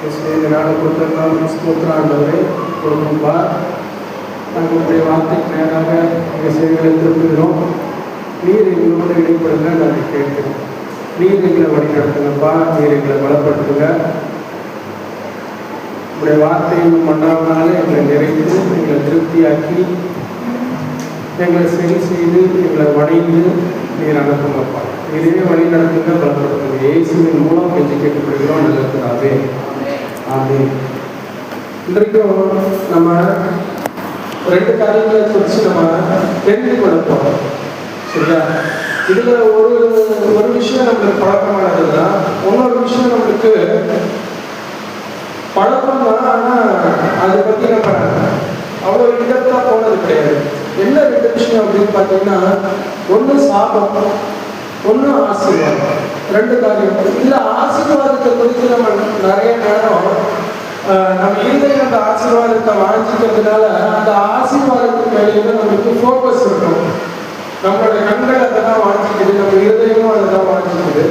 நாடு கொடுத்ததுனால ஸ்தோத்திராண்டவரை கொடுக்கும்பா. நாங்கள் உங்களுடைய வார்த்தைக்கு நேராக எங்கள் சேவைகளை திருப்புகிறோம். நீர் எங்களோடு இடைப்படுங்க நாங்கள் கேட்கிறோம். நீர் எங்களை வழி நடத்துங்கப்பா. நீர் எங்களை பலப்படுத்துங்க. உங்களுடைய வார்த்தையும் மன்னாவனால எங்களை நிறைந்து எங்களை திருப்தியாக்கி எங்களை சரி செய்து எங்களை வணைந்து நீர் அனுப்புங்கப்பா. நீரே வழி நடத்துங்க, பலப்படுத்துங்க. இயேசுவின் மூலம் கெஞ்சி கேட்கப்படுகிறோம். நல்லதாவே ஆமென். இன்றைக்கும் நம்ம ரெண்டு காரியங்களை குறித்து நம்ம தெரிந்து கொள்ள போகிறோம். சரியா? இதுல ஒரு விஷயம் நம்மளுக்கு பழக்கமானதுன்னா, இன்னொரு விஷயம் நம்மளுக்கு பழக்கம் தான். ஆனால் அதை பற்றி நம்ம அவ்வளோ இடத்தாக போனது கிடையாது. என்ன ரெண்டு விஷயம் அப்படின்னு பார்த்தீங்கன்னா, ஒன்று சாபம், ஒன்று ஆசீர்வாதம். ரெண்டு காரியம். இல்லை, ஆசீர்வாதத்தை குறித்து நம்ம நிறைய நேரம் நம்ம இருந்த அந்த ஆசீர்வாதத்தை வாங்கிக்கிறதுனால அந்த ஆசீர்வாதத்துக்கு மேலே நமக்கு ஃபோக்கஸ் இருக்கும். நம்மளோட கண்கள் அதை தான் வாங்கிக்குது, நம்ம இருதயமும் அதை தான் வாங்கிக்குது.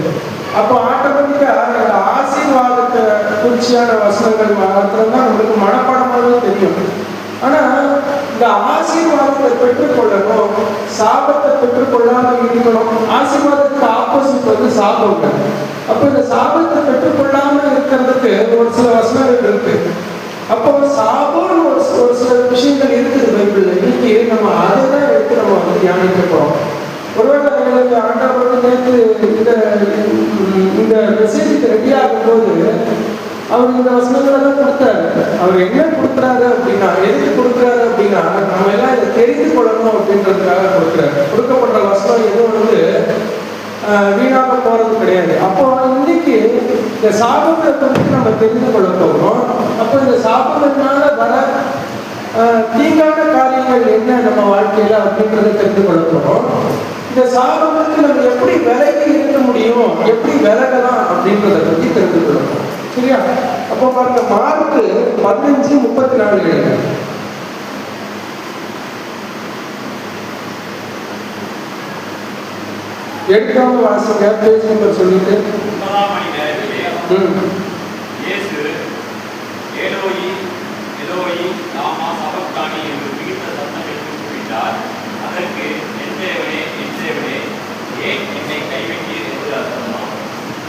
அப்போ ஆட்டோமேட்டிக்காக அந்த ஆசீர்வாதத்தை குறிச்சியான வசனங்கள் மாத்திரம்தான் நம்மளுக்கு மனப்பாடமாகவே தெரியும். ஆனால் இந்த ஆசீர்வாதத்தை பெற்றுக்கொள்ளணும், சாபத்தை பெற்றுக்கொள்ளாமல் இருக்கணும். ஆசீர்வாதத்துக்கு ஆப்போசிட் வந்து சாபம். அப்போ இந்த சாபத்தை பெற்றுக்கொள்ளாமல் இருக்கிறதுக்கு ஒரு சில வசனங்கள் இருக்கு. அப்போ சாபம்னு ஒரு சில விஷயங்கள் இருக்குது பைபிள்ல. இன்னைக்கு நம்ம அதை தான் எடுத்து நம்ம வந்து தியானிக்க போறோம். ஒருவேளை எங்களுக்கு ஆண்டவர் நேற்று இந்த மெசேஜுக்கு ரெடி ஆகும் போது அவர் இந்த வசனங்களை தான் கொடுத்தாரு. அவர் என்ன கொடுக்குறாரு அப்படின்னா, எதுக்கு கொடுக்குறாரு அப்படின்னா, நம்ம எல்லாம் இதை தெரிந்து கொள்ளணும் அப்படின்றதுக்காக கொடுக்குறாரு. கொடுக்கப்படுற வசனம் எதுவும் வந்து வீணாக போறது கிடையாது. அப்போ இன்னைக்கு இந்த சாபத்தை குறித்து நம்ம தெரிந்து கொள்ள போகிறோம். அப்போ இந்த சாபத்தினால வர தீங்கான காரியங்கள் என்ன நம்ம வாழ்க்கையில அப்படின்றத தெரிந்து கொள்ள போகிறோம். இந்த சாபத்துக்கு நம்ம எப்படி விலகி இருக்க முடியும், எப்படி விலகலாம் அப்படின்றத பற்றி தெரிந்து கொள்ளணும். சரியா? அப்போ பாருங்க, மார்க்கு 15:34 எழுதுங்க. எடுக்காம வாசிங்க, பேஜ் நம்பர் சொல்லிட்டு.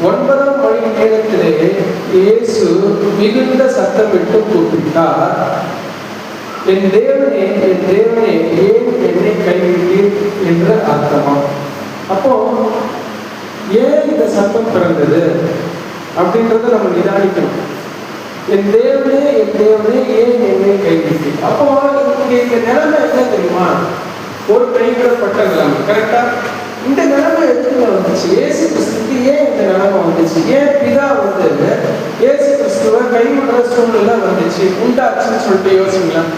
ஒன்பதாம் மணி நேரத்திலே இயேசு மிகுந்த சத்தமிட்டு கூப்பிட்டார், என் தேவனே, என் தேவனே, ஏன் என்னை கைவிட்டீர் என்று அர்த்தமா? அப்போ ஏன் இந்த சத்தம் பிறந்தது அப்படின்றத நம்ம நிதானிக்கணும். என் தேவனே, என் தேவனே, ஏன் என்னை கைவிட்டீர். அப்போ இந்த நிலைமை என்ன தெரியுமா? ஒரு கைவிடப்பட்ட நிலைமை. கரெக்டா? இந்த நிலைமை எதுக்கு வந்துச்சு? இயேசு கிறிஸ்துக்கு ஏன் இந்த நிலைமை வந்துச்சு? ஏன் பிதா வந்து இயேசு கிறிஸ்துவை கைவிடுற சூழ்நிலை வந்துச்சு, உண்டாச்சுன்னு சொல்லிட்டு யோசிக்கலாம்.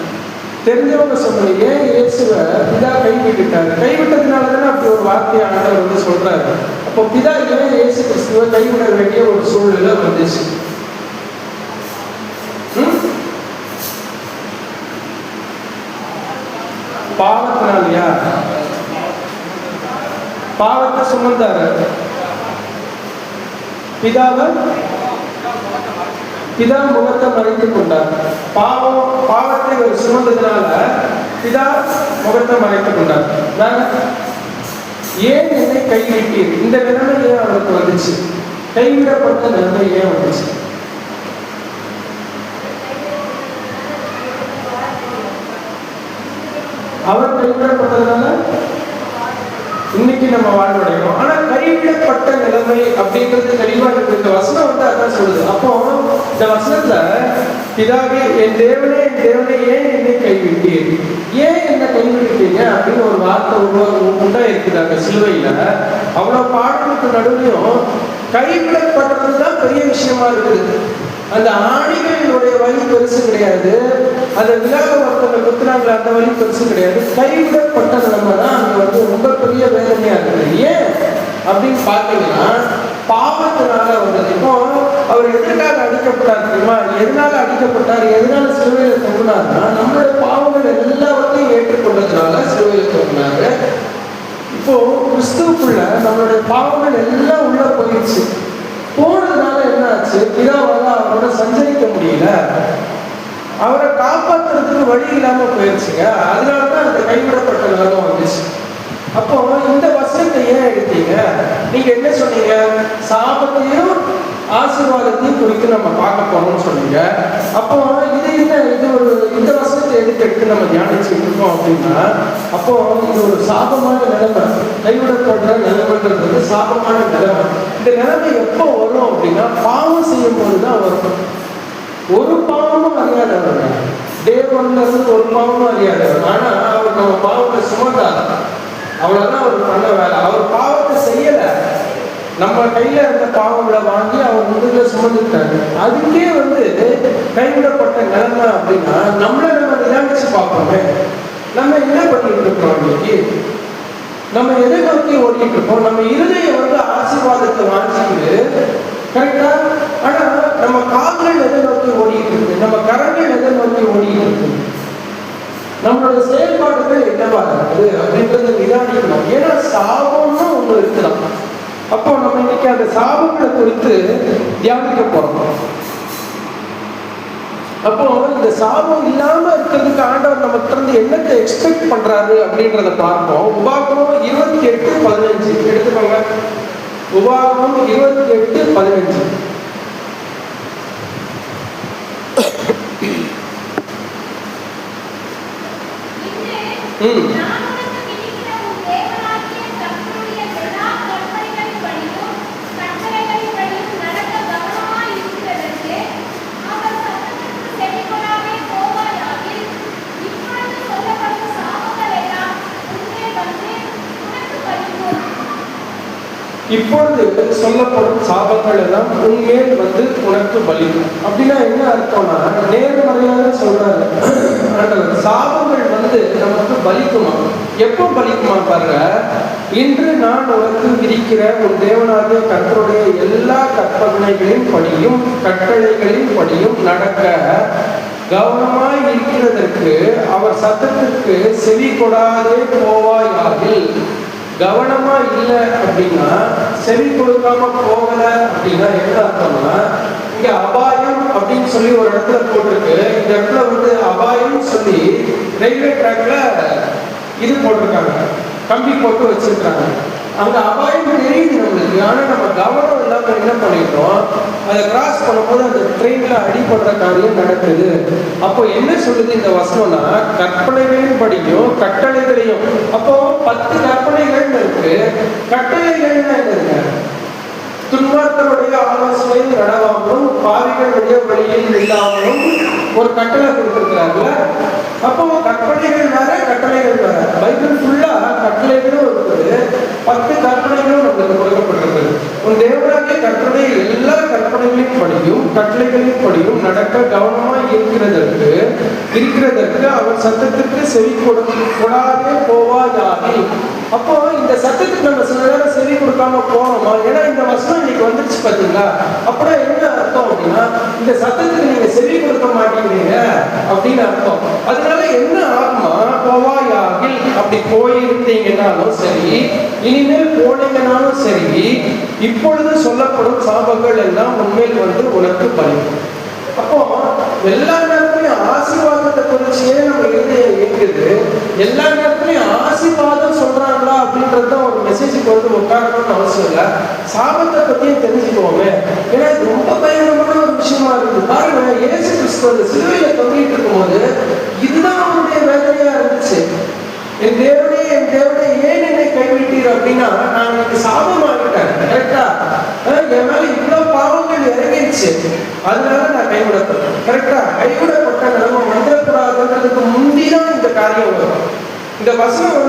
தெரிஞ்சவங்க சொன்னது, ஏன் இயேசுவை பிதா கைவிட்டுட்டாரு? கைவிட்டதுனால தானே அப்படி ஒரு வார்த்தையை ஆண்டவர் வந்து சொல்றாரு. அப்போ பிதா ஏன் இயேசு கிறிஸ்துவை கைவிட வேண்டிய ஒரு சூழ்நிலை வந்துச்சு? பாவத்தினாலயா? பாவத்தை சுமந்தாரு பிதா முகத்தை மறைத்துக் கொண்டார். பாவத்தை ஒரு சுமந்ததுனால பிதா முகத்தை மறைத்துக் கொண்டார். ஏன் என்னை கைவிட்டீர்? இந்த நிலைமை ஏன் அவருக்கு வந்துச்சு? கைவிடப்பட்ட நிலைமை ஏன் வந்துச்சு? அவர் கைவிடப்பட்டதுனால இன்னைக்கு நம்ம வாழ்வடைகிறோம். ஆனா கைவிடப்பட்ட நிலைமை அப்படின்றது தெளிவா இருக்கு. இந்த வசனம் வந்து அதான் சொல்லுது. அப்போ இந்த வசனத்துல பிதாவே, என் தேவனே, என் தேவனே, ஏன் என்னை கைவிட்டீர், ஏன் என்ன கைவிட்டீங்க அப்படின்னு ஒரு வார்த்தை உண்டா இருக்குதாங்க சிலுவையில. அவ்வளவு பாடலுக்கு நடுவுலையும் கைவிடப்படுறதுதான் பெரிய விஷயமா இருக்குது. அந்த ஆணிகளினுடைய வழி பெருசு கிடையாது, அந்த விழாவை ஒருத்தவங்க குத்துறாங்களே அந்த வழி பெருசு கிடையாது. கைவிடப்பட்ட நிலைமை தான் அங்க வந்து ரொம்ப பெரிய வேதனையா இருக்குது. ஏன் அப்படின்னு பார்த்தீங்கன்னா, பாவத்தினால வந்தது. இப்போ அவர் எதற்காக அடிக்கப்பட்டார் தெரியுமா? எதனால அடிக்கப்பட்டார், எதனால சிலுவையில தொங்கினார்னா, நம்மளுடைய பாவங்கள் எல்லாவற்றையும் ஏற்றுக்கொண்டதுனால சிலுவையில தொங்கினாரு. இப்போ கிறிஸ்துவுக்குள்ள நம்மளுடைய பாவங்கள் எல்லாம் உள்ள போயிடுச்சு. போனதுனால என்ன ஆச்சு? பிதாவால அவரோட சஞ்சரிக்க விசாரிக்க முடியல, அவரை காப்பாற்றுறதுக்கு வழி இல்லாம போயிடுச்சுங்க. அதனாலதான் அந்த கைவிடப்பட்ட நிலைமை வந்துச்சு. அப்போ இந்த வசனத்தை ஏன் எடுத்தீங்க? நீங்க என்ன சொன்னீங்க? சாபத்தையும் ஆசீர்வாதத்தையும் குறித்து நம்ம பார்க்க போறோம்னு சொன்னீங்க. அப்போ இது என்ன, இது ஒரு இந்த வசனத்தை எடுத்து நம்ம தியானிச்சுட்டு இருக்கோம் அப்படின்னா, அப்போ இது ஒரு சாபமான நிலைமை, கைவிடப்படுற நிலைமைன்றது சாபமான நிலைமை. இந்த நிலைமை எப்போ வரும் அப்படின்னா, பாவம் செய்யும் போதுதான் வரும். ஒரு பாவமும் அறியாதவங்க, தேவன்ல இருந்து ஒரு பாவமும் அறியாதவர். ஆனா அவர் நம்ம பாவத்தை சுமந்தார், அவ்வளவுதான் அவர் பண்ண வேலை. அவர் பாவத்தை செய்யல, நம்ம கையில இருந்த பாவங்களை வாங்கி அவர் முதுகுல சுமந்துட்டாங்க. அதுக்கே கைவிடப்பட்ட நிலைமை அப்படின்னா, நம்மள நம்ம நிராகரிச்சு பார்ப்போமே, நம்ம என்ன பண்ணிட்டு இருக்கோம் இன்னைக்கு? நம்ம எதை நோக்கி ஓடிட்டு இருக்கோம்? நம்ம இருதயம் ஆசீர்வாதத்தை வாங்கிட்டு கரெக்டா, ஆனா நம்ம கால்கள் எதை நோக்கி ஓடிட்டு இருக்கு? நம்ம கரங்கள் எதை நோக்கி ஓடிட்டு இருக்கு? நம்மளோட செயல்பாடுகள் என்னவா இருக்குது அப்படின்றத நிதானிக்கணும். ஏன்னா சாபம்னு ஒண்ணு இருக்கலாம். அப்போ நம்ம இன்னைக்கு அந்த சாபங்களை குறித்து தியானிக்க போறோம். அப்போ இந்த சாபம் இல்லாம இருக்கிறதுக்கு ஆண்டவர் நமக்கு இருந்து என்னத்தை எக்ஸ்பெக்ட் பண்றாரு அப்படின்றத பார்ப்போம். உபாகமம் 28:15 எடுத்துக்கோங்க. உபாகமம் 28:15. இப்பொழுது சொல்லப்படும் சாபங்கள் எல்லாம் உண்மையில் உனக்கு பலிக்கும். அப்படின்னா என்ன அர்த்தம்னா, நேர்மறையாக சொல்றாரு சாபங்கள் நமக்கு பலிக்குமா? எப்போ பலிக்குமா பாருங்க. இன்று நான் உனக்கு விதிக்கிற உன் தேவனாகிய கர்த்தருடைய எல்லா கற்பனைகளின் படியும் கட்டளைகளின் படியும் நடக்க கவனமாய் இருக்கிறதற்கு அவர் சத்தத்திற்கு செவி கொடாதே போவாயாகில். கவனமா இல்லை அப்படின்னா, செவி கொடுக்காம போகல அப்படின்னா என்ன அர்த்தம்னா, இங்க அபாயம் அப்படின்னு சொல்லி ஒரு இடத்துல போட்டிருக்கு. இந்த இடத்துல அபாயம் சொல்லி ரயில்வே ட்ராக்ல இது போட்டிருக்காங்க, கம்பி போட்டு வச்சிருக்காங்க. அந்த அபாயம் தெரியுது நம்மளுக்கு, ஆனா நம்ம கவனம் இல்லாம என்ன பண்ணிடுறோம், அதை கிராஸ் பண்ணும்போது அந்த ட்ரெயின்ல அடிபடுற காரியம் நடக்குது. அப்போ என்ன சொல்லுது இந்த வசனம்னா, கற்பனைகளின் படியும் கட்டளைகளையும். அப்போ 10 கற்பனைகள் இருக்கு, கட்டளைகள் இருக்கு. துன்மார்க்கருடைய ஆலோசனையில் நடவாமலும் பாவிகளுடைய வழியில் இல்லாமலும் ஒரு கட்டளை கொடுத்திருக்கிறார்கள். அப்போ கற்பனைகள் வேற கட்டளைகள் வேற. பைபிள் ஃபுல்லா கட்டளைகளும் இருக்குது, 10 கற்பனைகளும் நமக்கு கொடுக்கப்பட்டிருக்கிறது. உன் தேவனாகிய கற்பனை எல்லா கற்பனைகளின் படியும் கட்டளைகளின் படியும் நடக்க கவனமாய் இருக்கிறதற்கு அவன் சத்தத்திற்கு செவி கொடாதே போவாயாகி. அப்போ இந்த சத்தத்துக்கு நம்ம சில நேரம் செவி கொடுக்காம போனோமா? ஏன்னா இந்த வசனம் இன்னைக்கு வந்துருச்சு பாத்தீங்களா? அப்படின்னா என்ன அர்த்தம் அப்படின்னா, இந்த சத்தத்துக்கு நீங்க செவி கொடுக்க மாட்டேங்கிறீங்க அப்படின்னு அர்த்தம். அதனால என்ன ஆகுமா, போவாயாகில் அப்படி போயிருந்தீங்கன்னாலும் சரி, இனிமேல் போனீங்கன்னாலும் சரி, இப்பொழுது சொல்லப்படும் சாபங்கள் எல்லாம் உண்மையில் உனக்கு பலிக்கும். அப்போ எல்லா நேரத்திலையும் ஆசீர்வாதத்தை குறிச்சியே நம்ம இருக்குது. எல்லா நேரத்திலையும் ஆசீர்வாதம் சொல்றாங்களா அப்படின்றதுதான் ஒரு மெசேஜுக்கு உட்காரணும்னு அவசியம் இல்லை. சாபத்தை பத்தியும் தெரிஞ்சுக்கோமே, ஏன்னா இது ரொம்ப பயங்கரமான ஒரு விஷயமா இருக்குது. பாருங்க, இயேசு கிறிஸ்து சிலுவையில தொங்கிட்டு இருக்கும்போது இதுதான் அவருடைய வேதனையா இருந்துச்சு. என் தேவனே ஏன் என்னை கைவிட்டீர் அப்படின்னா, நான் எனக்கு சாபமாகிட்டேன். கரெக்டா? என் மேல இவ்வளவு பாவங்கள் இறங்கிடுச்சு, அதனால நான் கைவிடப்பட்டேன். கரெக்டா? கைவிடப்பட்ட நிலைமை வந்துடக்கூடாதுன்றதுக்கு முந்திதான் இந்த காரியம் வரும். இந்த வசனம்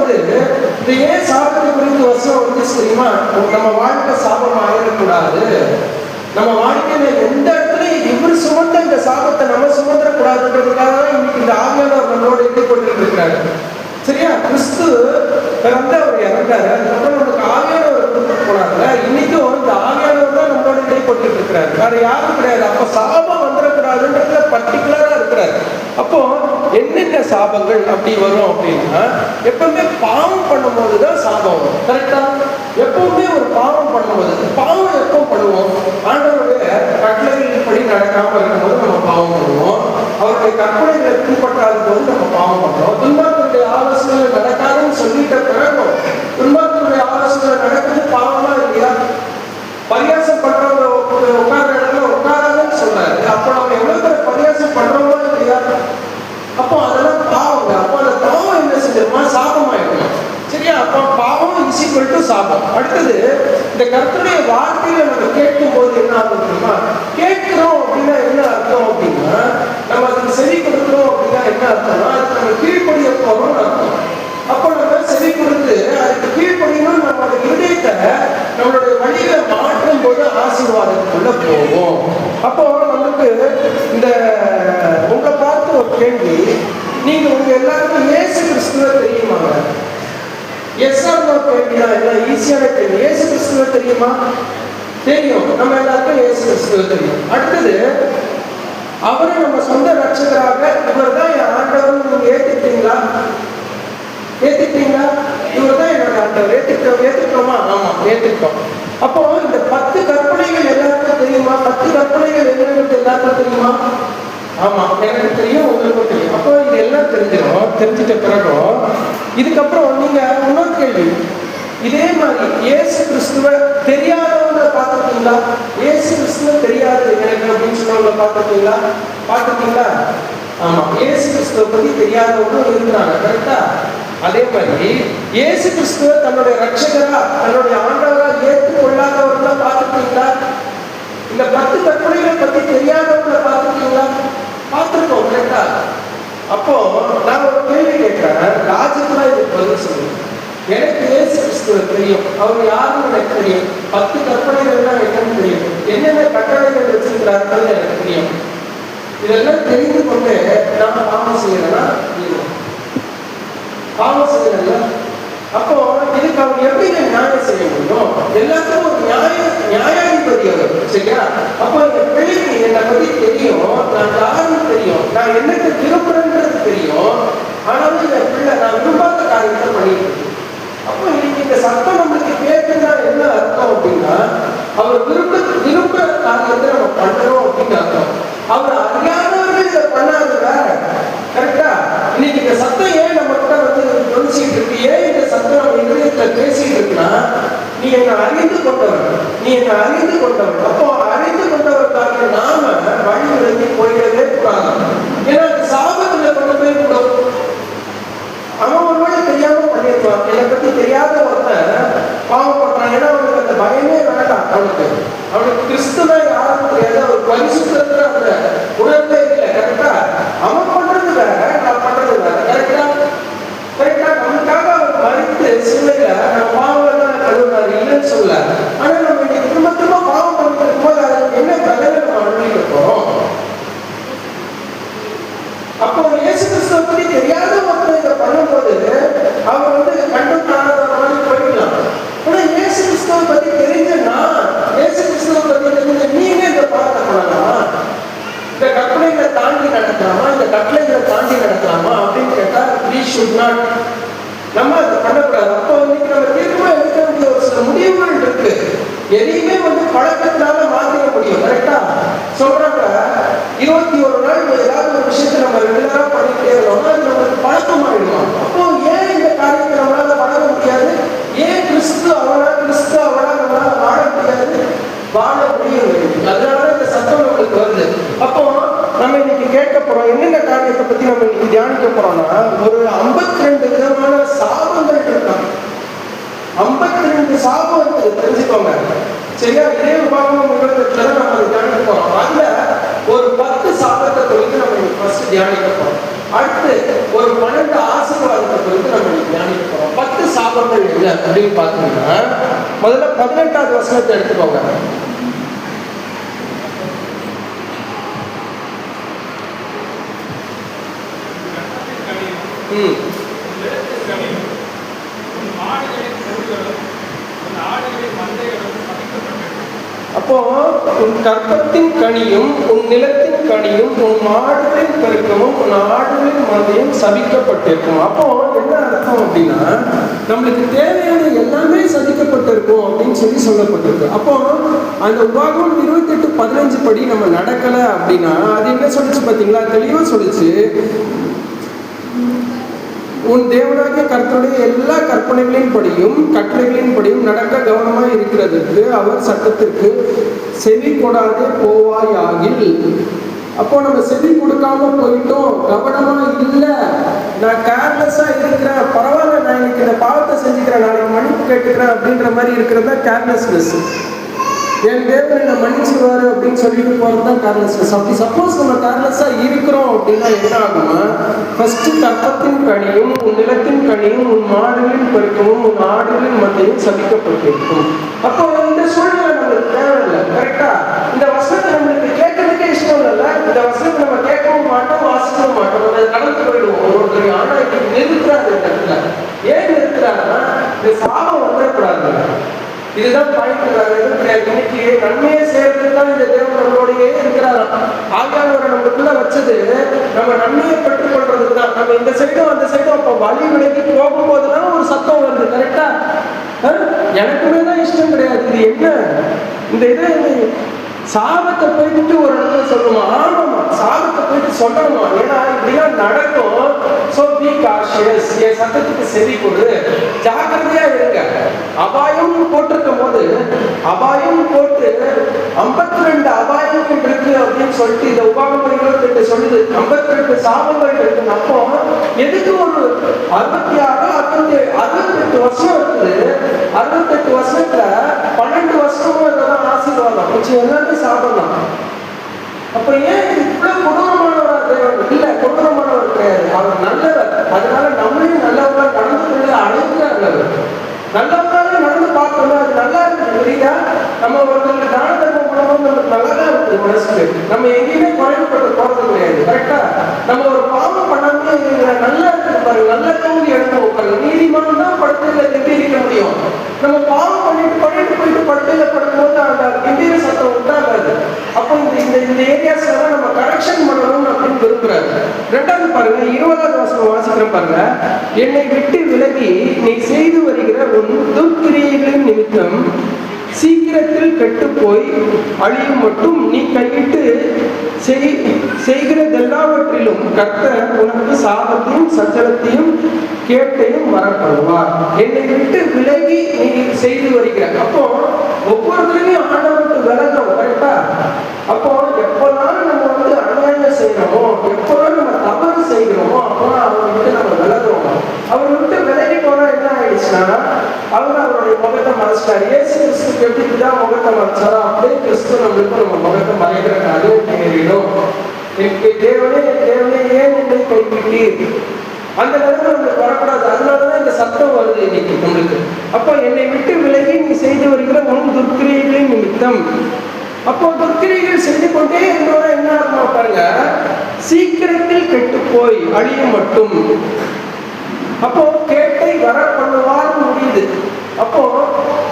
இந்த ஏன் சாபத்தை குறித்து வசனம் தெரியுமா? நம்ம வாழ்க்கை சாபம் ஆகிடக்கூடாது. நம்ம வாழ்க்கையில எந்த இடத்துலயும் இவர் சுமந்த இந்த சாபத்தை நம்ம சுமந்துடக்கூடாதுன்றதுக்காக தான் இன்னைக்கு இந்த ஆவியானவர் நம்மளோட ஈடுபட்டு இருக்கிறாரு. சரியா? கிறிஸ்து அவர் இறந்தாரு, அதுக்கப்புறம் நமக்கு ஆவியானவர் கொடுத்துட்டு போனாங்க. இன்னைக்கும் இந்த ஆவியானவர் தான் நம்மளோட இடைப்பட்டு இருக்கிறாரு, வேற யாரும் கிடையாது. அப்ப சாபம் வந்துடக்கூடாதுன்றதுல பர்டிகுலரா இருக்கிறாரு. அப்போ என்னென்ன சாபங்கள் அப்படி வரும் அப்படின்னா, எப்பவுமே பாவம் பண்ணும்போதுதான் சாபம் வரும். கரெக்டா? எப்பவுமே ஒரு பாவம் பண்ணும்போது, பாவம் எப்போ பண்ணுவோம்? ஆண்டவருடைய கட்டளைகளின் படி நடக்காம இருக்கும்போது நம்ம பரியாசம் பண்றவங்க உட்கார்ற இடத்துல உட்காராதுன்னு சொல்றாரு. அப்போ நம்ம எவ்வளவு பேர் பரியாசம் பண்றோமோ இல்லையா? அப்போ அதெல்லாம் பாவங்க. அப்போ அந்த பாவம் என்ன செஞ்சிருமா? சாபமாயிருக்கும். சரியா? அப்போ பாவம் இசிக்வல் டு சாபம். அடுத்தது, இந்த கர்த்தருடைய வார்த்தையில நம்ம கேட்கும் போது என்ன ஆகும் தெரியுமா? கேட்கிறோம் அப்படின்னா என்ன அர்த்தம் அப்படின்னா, நம்ம அதுக்கு செவி கொடுக்கிறோம் அப்படின்னா என்ன அர்த்தம்னா, அதுக்கு நம்ம கீழ்ப்படிய போறோம்னு அர்த்தம். அப்போ நம்ம செவி கொடுத்து அதுக்கு கீழ்ப்படியணும், நம்மளோட இதயத்தை நம்மளுடைய வழியில மாற்றும் போது ஆசீர்வாதத்துக்குள்ள போவோம். அப்போ நமக்கு இந்த உங்களை பார்த்து ஒரு கேள்வி, நீங்க உங்க எல்லாருக்கும் இயேசு கிறிஸ்துவ தெரியுமாங்க? எஸ் ஆர் நோ கேள்விதான், எல்லாம் ஈஸியான கேள்வி. இயேசு கிறிஸ்துவ தெரியுமா? தெரியும். நம்ம எல்லாருக்கும் இயேசு கிறிஸ்துவ தெரியும். அடுத்தது, அவரை நம்ம சொந்த ரட்சகராக இவர் தான் என் ஆண்டவர் நீங்க ஏத்துக்கிட்டீங்களா? ஏத்துக்கிட்டீங்களா? இவர் தான் என்னோட ஆண்டவர். ஏத்துக்கிட்டோமா? ஆமா, ஏத்துக்கிட்டோம். அப்போ இந்த 10 கற்பனைகள் எல்லாருக்கும் தெரியுமா? 10 கற்பனைகள் என்னன்னு எல்லாருக்கும் தெரியுமா? ஆமா, எனக்கு தெரியும், உங்களுக்கும் தெரியும். அப்போ இது எல்லாம் தெரிஞ்சிடும். தெரிஞ்சிட்ட பிறகும் இதுக்கப்புறம் நீங்க இன்னொரு கேள்வி, இதே மாதிரி இயேசு கிறிஸ்துவ தெரியாதவங்க பார்த்துருக்கீங்களா? இயேசு கிறிஸ்துவ தெரியாது எனக்கு அப்படின்னு சொன்னவங்க பார்த்துருக்கீங்களா? பார்த்துருக்கீங்களா? ஆமா, இயேசு கிறிஸ்துவ பத்தி தெரியாதவங்க இருக்கிறாங்க. கரெக்டா? அதே மாதிரி இயேசு கிறிஸ்துவ தன்னுடைய ரட்சகரா தன்னுடைய ஆண்டவரா ஏற்றுக்கொள்ளாதவர்களை பார்த்துருக்கீங்களா? இந்த 10 கற்பனைகளை பத்தி தெரியாதவங்களை பார்த்துருக்கீங்களா? பார்த்துருக்கோம். கரெக்டா? அப்போ நான் ஒரு கேள்வி கேட்கிறேன், லாஜிக்கலா இதுக்கு பதில் சொல்லுங்க. எனக்கு இயேசு கிறிஸ்துவ தெரியும், அவர் யாருன்னு எனக்கு தெரியும், 10 கற்பனைகள்லாம் என்னன்னு தெரியும், என்னென்ன கட்டளைகள் வச்சிருக்கிறார்கள் எனக்கு தெரியும். இதெல்லாம் தெரிந்து கொண்டு நாம பாவம் செய்யறோம்னா பாவம் செய்யறல. அப்போ இதுக்கு அவங்க எப்படி நியாயம் செய்ய முடியும்? எல்லாத்துக்கும் ஒரு நியாயாதிபதி அவர். சரியா? அப்போ இந்த பிள்ளைக்கு என்னை பத்தி தெரியும், நான் யாருன்னு தெரியும், நான் என்னத்தை விரும்புறேன்றது தெரியும். ஆனாலும் இந்த பிள்ளை நான் விரும்பாத காரியத்தை பண்ணிட்டு இருக்கு. அப்போ இன்னைக்கு இந்த சட்டம் நம்மளுக்கு கேட்குன்னா என்ன அர்த்தம் அப்படின்னா, அவர் விரும்புற காரியத்தை நம்ம பண்றோம் அப்படின்னு அர்த்தம். அவர் அறியாதவர்கள் இதை பண்ணாது வேற. கரெக்டா? இன்னைக்கு இந்த சத்தம் ஏன் நம்ம கிட்ட வந்து தொழிச்சிட்டு இருக்கு, ஏன் இந்த சத்தம் நம்ம இதயத்துல பேசிட்டு இருக்குன்னா, நீ என்னை அறிந்து கொண்டவர், நீ என்னை அறிந்து கொண்டவர். அப்போ அறிந்து கொண்டவருக்காக நாம வழி விலகி போயிடவே கூடாது. ஏன்னா அது சாபத்துல கொண்டு போய் விடும். அவன் ஒருவேளை தெரியாம பண்ணிருப்பான். என்னை பத்தி தெரியாத ஒருத்தன் பாவம் பண்றான். ஏன்னா அவனுக்கு அந்த பயமே வேண்டாம். அவனுக்கு கிறிஸ்துவ யாரும் தெரியாது, அவர் பரிசுத்தத்துல அந்த உணர்வே இல்லை. கரெக்டா? அவன் பண்றது வேற, நான் பண்றது வேற. கரெக்டா? கரெக்டா? நமக்காக அவர் மறித்து சிலையில நம்ம பாவம் கழுவுனாரு, இல்லைன்னு சொல்ல. ஆனா நம்ம இன்னைக்கு திரும்ப திரும்ப பாவம் பண்ணிட்டு இருக்கும்போது அதுக்கு என்ன பதில நம்ம அனுபவிக்கிறோம்? அப்போ இயேசு கிறிஸ்துவ பத்தி தெரியாத ஒருத்தர் இதை பண்ணும்போது அவர் வந்து கண்டும் காணாத மாதிரி போயிடலாம். ஆனா இயேசு கிறிஸ்துவ பத்தி தெரிஞ்சா, இயேசு கிறிஸ்துவ பத்தி தெரிஞ்ச நீங்க இந்த பாவத்தை பண்ணலாமா? இந்த கற்பனைகளை தாண்டி நடக்கலாமா? இந்த கட்டளைகளை தாண்டி நடக்கலாமா அப்படின்னு கேட்டா we should not. நம்ம அதை பண்ணக்கூடாது. அப்போ இன்னைக்கு நம்ம தீர்மா எடுக்க வேண்டிய ஒரு சில முடிவுகள் இருக்கு. எதையுமே வந்து பழக்கத்தினால மாத்திர முடியும். கரெக்டா? சொல்றாங்க 21 நாள் ஏதாவது ஒரு விஷயத்தை நம்ம ரெகுலரா பண்ணிக்கிட்டே இருக்கோம்னா அது நம்மளுக்கு பழக்கமாயிடும். அப்போ ஏன் இந்த காரியத்தை நம்மளால பழக முடியாது? ஏன் கிறிஸ்து அவளா நம்மளால வாழ முடியாது? வாழ முடியும். அதனாலதான் இந்த சத்தம் நம்மளுக்கு வருது. அப்போ நம்ம இன்னைக்கு கேட்க போறோம், என்னென்ன காரியத்தை பத்தி நம்ம இன்னைக்கு தியானிக்க போறோம்னா, ஒரு 52 விதமான சாபங்கள் இருக்காங்க. 52 சாபம் தெரிஞ்சுக்கோங்க. சரியா? இதே உபாகமம் 28 நம்ம அதை தியானிக்க போறோம். அதுல ஒரு 10 சாபத்தை குறித்து நம்ம ஃபர்ஸ்ட் தியானிக்க போறோம். அடுத்து ஒரு 12 ஆசீர்வாதத்தை குறித்து நம்ம தியானிக்க போறோம். 10 சாபங்கள் என்ன அப்படின்னு பார்த்தீங்கன்னா, முதல்ல 18வது வசனத்தை எடுத்துக்கோங்க. அப்போ உன் கற்பத்தின் கனியும் உன் நிலத்தின் கனியும் உன் மாடுகளின் பெருக்கமும் உன் ஆடுகளின் மந்தையும் சபிக்கப்பட்டிருக்கும். அப்போ என்ன அர்த்தம் அப்படின்னா, நம்மளுக்கு தேவையான எல்லாமே சபிக்கப்பட்டிருக்கும் அப்படின்னு சொல்லப்பட்டிருக்கு. அப்போ அந்த உபாகமம் 28:15 படி நம்ம நடக்கல அப்படின்னா அது என்ன சொல்லிச்சு பார்த்தீங்களா? தெளிவா சொல்லிச்சு. உன் தேவனாகிய கர்த்தருடைய எல்லா கற்பனைகளின் படியும் கட்டளைகளின் படியும் நடக்க கவனமாய் இருக்கிறதுக்கு அவர் சட்டத்திற்கு செவி கொடாதே போவாயாகில். அப்போ நம்ம செவி கொடுக்காம போயிட்டோம், கவனமா இல்லை, நான் கேர்லெஸ்ஸா இருக்கிறேன், பரவாயில்ல நான் இன்னைக்கு இந்த பாவத்தை செஞ்சுக்கிறேன், நாளைக்கு மன்னிப்பு கேட்டுக்கிறேன் அப்படின்ற மாதிரி இருக்கிறது தான் கேர்லெஸ்னஸ். என் தேவன் என்னை மன்னிச்சுவாரு அப்படின்னு சொல்லிட்டு போறது தான் கேர்லெஸ்னஸ். அப்படி சப்போஸ் நம்ம கேர்லெஸ்ஸா இருக்கிறோம் அப்படின்னா என்ன ஆகுமா, ஃபர்ஸ்ட் கற்பத்தின் கனியும் உன் நிலத்தின் கனியும் உன் மாடுகளின் பெருக்கமும் உன் ஆடுகளின் மந்தையும் சபிக்கப்பட்டிருக்கும். அப்போ இந்த சூழ்நிலை நம்மளுக்கு தேவையில்லை. கரெக்டா? இந்த வசனத்தை நம்மளுக்கு கேட்கறதுக்கே இஷ்டம் இல்லை. இந்த வசனத்தை நம்ம கேட்கவும் மாட்டோம், வாசிக்கவும் மாட்டோம், அதை கடந்து போயிடுவோம் ஒருத்தர். ஆனா இன்னைக்கு நிறுத்துறாரு இந்த இடத்துல. ஏன் நிறுத்துறாருன்னா, இந்த சாபம் வந்துடக்கூடாது. இதுதான் பாயிண்ட். இன்னைக்கு நன்மையை சேர்த்துட்டு தான் இந்த தேவன் நம்மளோடையே இருக்கிறாராம். ஆகியானவரை நம்மளுக்குள்ள வச்சது நம்ம நன்மையை பெற்றுக் கொள்றதுக்கு தான். நம்ம இந்த சைடும் அந்த சைடும் அப்போ வழி விலகி போகும்போதுதான் ஒரு சத்தம் வருது. கரெக்டா? எனக்குமே தான் இஷ்டம் கிடையாது. இது என்ன இந்த இதை சாபத்தை போயிட்டு ஒரு இடத்துல சொல்லணுமா? ஆமாமா, சாபத்தை போயிட்டு சொல்லணுமா? ஏன்னா இப்படிலாம் நடக்கும். சோ பி காஷியஸ், என் சத்தத்துக்கு செவி கொடு, ஜாக்கிரதையா இருங்க. அபாயம் போட்டிருக்கும் போது அபாயம் போட்டு 52 அபாயங்கள் இருக்கு அப்படின்னு சொல்லிட்டு இந்த உபாகமம் 28 சொல்லுது. 52 சாபங்கள் இருக்கு. அப்போ எதுக்கு ஒரு 68 வருஷம் இருக்குது. 68 வருஷத்துல 12 வருஷமும் இதெல்லாம் ஆசீர்வாதம், மிச்சம் எல்லாமே சாப்பிடலாம். அப்ப ஏன் இவ்வளவு கொடூரமானவரா தேவன்? இல்ல, கொடூரமானவர் கிடையாது, அவர் நல்லவர். அதனால நம்மளையும் நல்லவரா நடந்து கொள்ள அழைக்கிறார்கள். நல்லவராக நடந்து பார்க்கணும், அது நல்லா இருக்குது. புரியுதா? நம்ம ஒருத்தருக்கு தான தர்மம் பண்ணும்போது நமக்கு நல்லா தான் இருக்குது மனசுக்கு. நம்ம எங்கேயுமே குறைவுபட்டு போறது கிடையாது. கரெக்டா? நம்ம ஒரு பாவம் பண்ணாமே நல்லா இருக்குது பாருங்க, நல்லா தூங்கி எழுந்து உட்காரு. நீதிமான் தான் படுக்கையில திண்டிருக்க முடியும். நம்ம பாவம் பண்ணிட்டு போயிட்டு படுக்கையில படுக்கும்போது அந்த கம்பீர சத்தம் உண்டாகாது. அப்போ இந்த ஏரியாஸ்ல தான் நம்ம கரெக்ஷன் பண்ணணும் அப்படின்னு விரும்புறாரு. ரெண்டாவது பாருங்க, 20வது வசனம் வாசிக்கிறேன் பாருங்க. என்னை விட்டு விலகி நீ செய்து வருகிற உன் துர்க்கிரியைகளின் நிமித்தம் சீக்கிரத்தில் கெட்டு போய் அழியும் மட்டும் நீ கையிட்டு செய்கிறதெல்லாவற்றிலும் கர்த்தர் உனக்கு சாபத்தையும் சஞ்சலத்தையும் கேட்டையும் வரப்படுவார். என்னை விட்டு விலகி நீ செய்து வருகிற. அப்போ ஒவ்வொருத்தரையும் ஆண்டவருக்கு விலகிறோம். கரெக்டா? அப்போ எப்போதான் நம்ம அநியாயம் செய்யறோமோ, எப்போதான் நம்ம தவறு செய்கிறோமோ, அப்போதான் அவரை விட்டு நம்ம விலகிறோம். அவரை விட்டு விலகி போனா என்ன ஆயிடுச்சுன்னா, அவருடைய முகத்தை மறைச்சிட்டாரு. இயேசு கிறிஸ்துக்கு எப்படிதான் முகத்தை மறைச்சாரோ அப்படியே கிறிஸ்து நம்மளுக்கு நம்ம முகத்தை மறைக்கிற அதுவும் நேரிடும். எனக்கு தேவனே ஏன் என்னை கைவிட்டீர், அந்த நிலைமை நம்மளுக்கு வரக்கூடாது. அதனாலதான் இந்த சத்தம் வருது இன்னைக்கு நம்மளுக்கு. அப்போ என்னை விட்டு விலகி நீ செய்து வருகிற உன் துர்க்கிரியைகளின் நிமித்தம். அப்போ துர்க்கிரியைகள் செய்து கொண்டே இருந்தோம்னா என்ன ஆகும் பாருங்க, சீக்கிரத்தில் கெட்டு போய் அழியும் மட்டும். அப்போ கேட்டை வர பண்ணுவார்னு முடியுது. அப்போ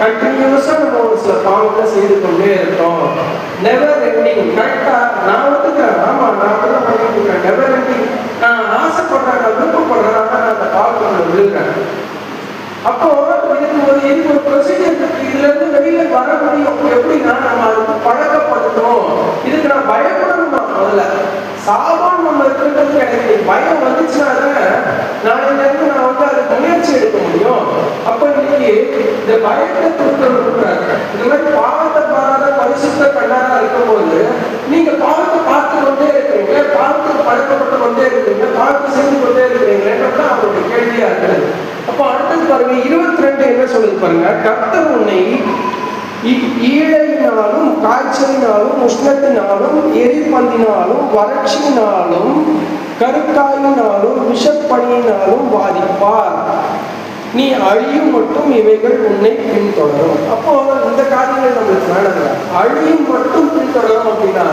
கண்டினியூஸா நம்ம ஒரு சில பாவத்தை செய்து கொண்டே இருக்கோம். Never ending. கரெக்டா? நான் வந்துக்கிறேன், ஆமா நான் தான் பண்ணிட்டு இருக்கேன். Never ending. நான் ஆசைப்படுறேன், நான் விருப்பப்படுறேன், ஆனா நான் அந்த பாவத்தை விழுகிறேன். அப்போ இதுக்கு ஒரு ப்ரொசீஜர் இருக்கு. இதுல இருந்து வெளியில வர முடியும். எப்படின்னா நம்ம அதுக்கு பழக்கப்படணும். இதுக்கு நான் பயப்படணுமா? முதல்ல சாபான் நம்ம இருக்கிறது கிடையாது. பயம் வந்துச்சுன்னா நாளையில இருந்து நான் அதுக்கு முயற்சி எடுக்க முடியும். அப்ப இன்னைக்கு இந்த பயத்தை கொடுக்கிறாரு. இந்த மாதிரி பாவத்தை பாராத பரிசுத்த கண்ணாரா இருக்கும் போது நீங்க பாவத்தை பார்த்து கொண்டே இருக்கிறீங்க, பாவத்துக்கு பழக்கப்பட்டு கொண்டே இருக்கிறீங்க, பாவத்தை செய்து கொண்டே இருக்கிறீங்களேன்னு அவருடைய கேள்வியா இருக்குது. அப்போ அடுத்தது பாருங்க, 22 என்ன சொல்லுது பாருங்க. கர்த்தர் உன்னை ஈழையினாலும் காய்ச்சலினாலும் உஷ்ணத்தினாலும் எரிபந்தினாலும் வறட்சியினாலும் கருக்காயினாலும் விஷப்பணியினாலும் பாதிப்பார். நீ அழியும் மட்டும் இவைகள் உன்னை பின்தொடரும். அப்போ இந்த காரியங்கள் நம்மளுக்கு வேணுங்க. அழியும் மட்டும் பின்தொடரும் அப்படின்னா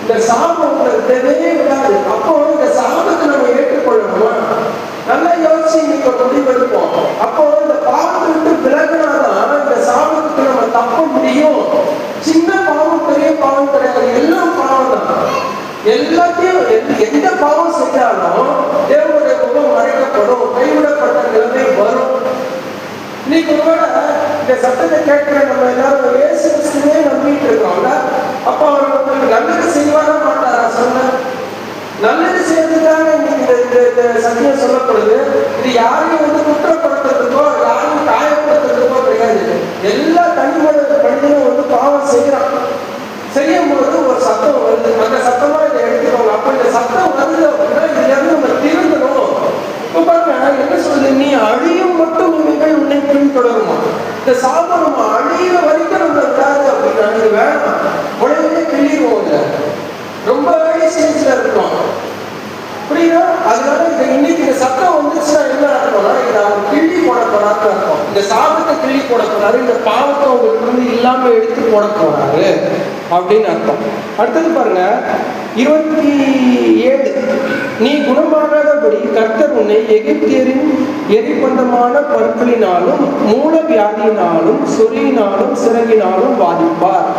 இந்த சாபம் தேவையே விடாது. அப்போ இந்த சாபத்தை நம்ம ஏற்றுக்கொள்ளணுமா? நல்லா யோசிச்சு இன்னைக்கு முடிவு எடுப்போம். அப்போ இந்த பாவத்தை விட்டு விலகினாதான் இந்த சாபத்துக்கு நம்ம தப்ப முடியும். சின்ன பாவம் பெரிய பாவம் கிடையாது, எல்லாம் பாவம் தான். எல்லாத்தையும் எந்த பாவம் செஞ்சாலும் தேவனுடைய முகம் மறைக்கப்படும், கைவிடப்பட்ட நிலைமை வரும். இன்னைக்கு ஒருவேளை இந்த சட்டத்தை கேட்கிற நம்ம எல்லாரும் இயேசு கிறிஸ்துவே நம்பிட்டு இருக்கோம்ல. அப்ப அவர் உங்களுக்கு நல்லது செய்வாரா மாட்டாரா? சொன்ன நல்லது செய்யறதுக்காக இன்னைக்கு இந்த சத்தியம் சொல்லப்படுது. இது யாரையும் வந்து குற்றப்படுத்துறதுக்கோ யாரையும் காயப்படுத்துறதுக்கோ கிடையாது. எல்லா மனிதனும் வந்து பாவம் செய்யும் போது ஒரு சத்தம் வருது. அந்த சத்தமா இதை எடுத்துக்கோங்க. அப்ப இந்த சத்தம் வருது அப்படின்னா இதுல இருந்து நம்ம திருந்தணும். இப்ப பாருங்க என்ன சொல்லுது, நீ அழியும் மட்டும் இவைகள் உன்னை பின்தொடருமா. இந்த சாபம் நம்ம அழியிற வரைக்கும் நம்ம விடாது அப்படின்னா இது வேணாம், உடனே கிள்ளிடுவோம். இல்ல ரொம்ப வேலை ஸ்டேஜ்ல இருக்கோம், புரியுதா? அதனால இன்னைக்கு இந்த சத்தம் வந்துச்சுன்னா என்ன அர்த்தம்னா இதை அவர் கிள்ளி போட போறாருன்னு அர்த்தம். இந்த சாபத்தை கிள்ளி போட போறாரு, இந்த பாவத்தை உங்களுக்கு வந்து இல்லாம எடுத்து போட போறாரு அப்படின்னு அர்த்தம். அடுத்தது பாருங்க 27, நீ குணமாகாதபடி கர்த்தர் உன்னை எகிப்தியரின் எரிபந்தமான பற்களினாலும் மூல வியாதியினாலும் சொறியினாலும் சிறங்கினாலும் வாதிப்பார்.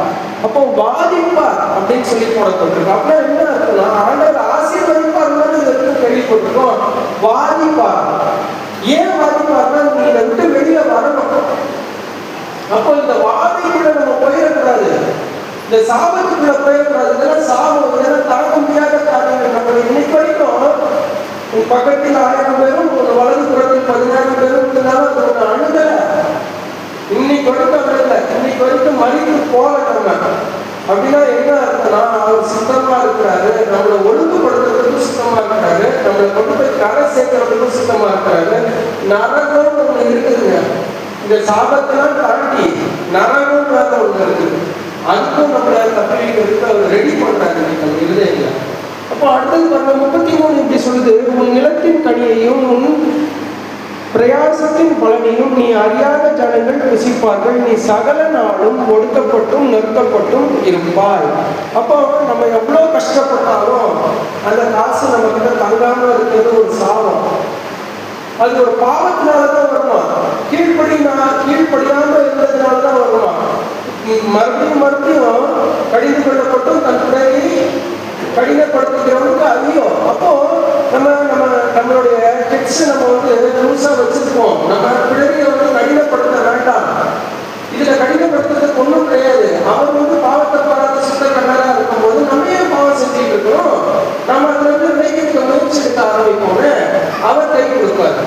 அப்போ வாதிப்பார் அப்படின்னு சொல்லி போடப்பட்டிருக்கு. அப்படின்னா என்ன அர்த்தம்னா ஆண்டவர் ஆசீர்வதிப்பார்னு கேள்விப்பட்டிருக்கோம். வாதிப்பார். ஏன் வாதிப்பார்னா நீ இதை விட்டு வெளியில வரணும். அப்போ இந்த வாதிக்குள்ள நம்ம போயிடக்கூடாது, இந்த சாபத்துக்குள்ள போயிடக்கூடாது. இதெல்லாம் சாபம், இதெல்லாம் தாங்க முடியாத காரியங்கள். நம்ம இன்னைக்கு வரைக்கும் பக்கத்தில் 1000 பேரும் ஒரு வலது புறத்தில் 16 பேரும் இருந்தாலும் அது ஒன்று அணுகல. இன்னைக்கு வரைக்கும் இல்லை, இன்னைக்கு வரைக்கும் மறித்து போல நம்ம. அப்படின்னா என்ன அர்த்தம்னா அவர் சுத்தமா இருக்கிறாரு, நம்மளை ஒழுங்குபடுத்துறதுக்கும் சுத்தமா இருக்கிறாரு, நம்மளை கொண்டு போய் கரை சேர்க்கறதுக்கும் சுத்தமா இருக்கிறாரு. நரகம் ஒண்ணு இருக்குதுங்க. இந்த சாபத்தெல்லாம் தாண்டி நரகம்ன்றாத ஒண்ணு இருக்குது. அதுக்கும் நம்மளை தப்பிக்கிறதுக்கு அவர் ரெடி பண்றாரு நம்ம இருதயங்கள. அப்போ அடுத்தது பாருங்க 33 இப்படி சொல்லுது, உன் நிலத்தின் கனியையும் உன் பிரயாசத்தின் பலனையும் நீ அறியாத ஜனங்கள் புசிப்பார்கள், நீ சகல நாளும் ஒடுக்கப்பட்டும் நெருக்கப்பட்டும் இருப்பாய். அப்போ நம்ம எவ்வளோ கஷ்டப்பட்டாலும் அந்த காசு நம்ம கிட்ட தங்காம இருக்கிறது ஒரு சாபம். அது ஒரு பாவத்தினாலதான் வருமா, கீழ்ப்படியாம இருந்ததுனாலதான் வருமா. மறுபடியும் கடிந்து கொள்ளப்பட்டும் தன் பிறகு கடினப்படுத்துகிறவனுக்கு அறியும். அப்போ நம்மளுடைய டெக்ஸ்ட் நம்ம வந்து லூசா வச்சிருக்கோம். நம்ம பிறகு வந்து கடினப்படுத்த வேண்டாம். இதுல கடினப்படுத்துறதுக்கு ஒன்றும் கிடையாது. அவர் வந்து பாவத்தை பாராத சுத்த கண்ணாரா இருக்கும் போது நம்ம ஏன் பாவம் செஞ்சுட்டு இருக்கோம், நம்ம அதுல இருந்து விளைவிக்க முயற்சி எடுக்க ஆரம்பிப்போம்னு அவர் கை கொடுப்பாரு.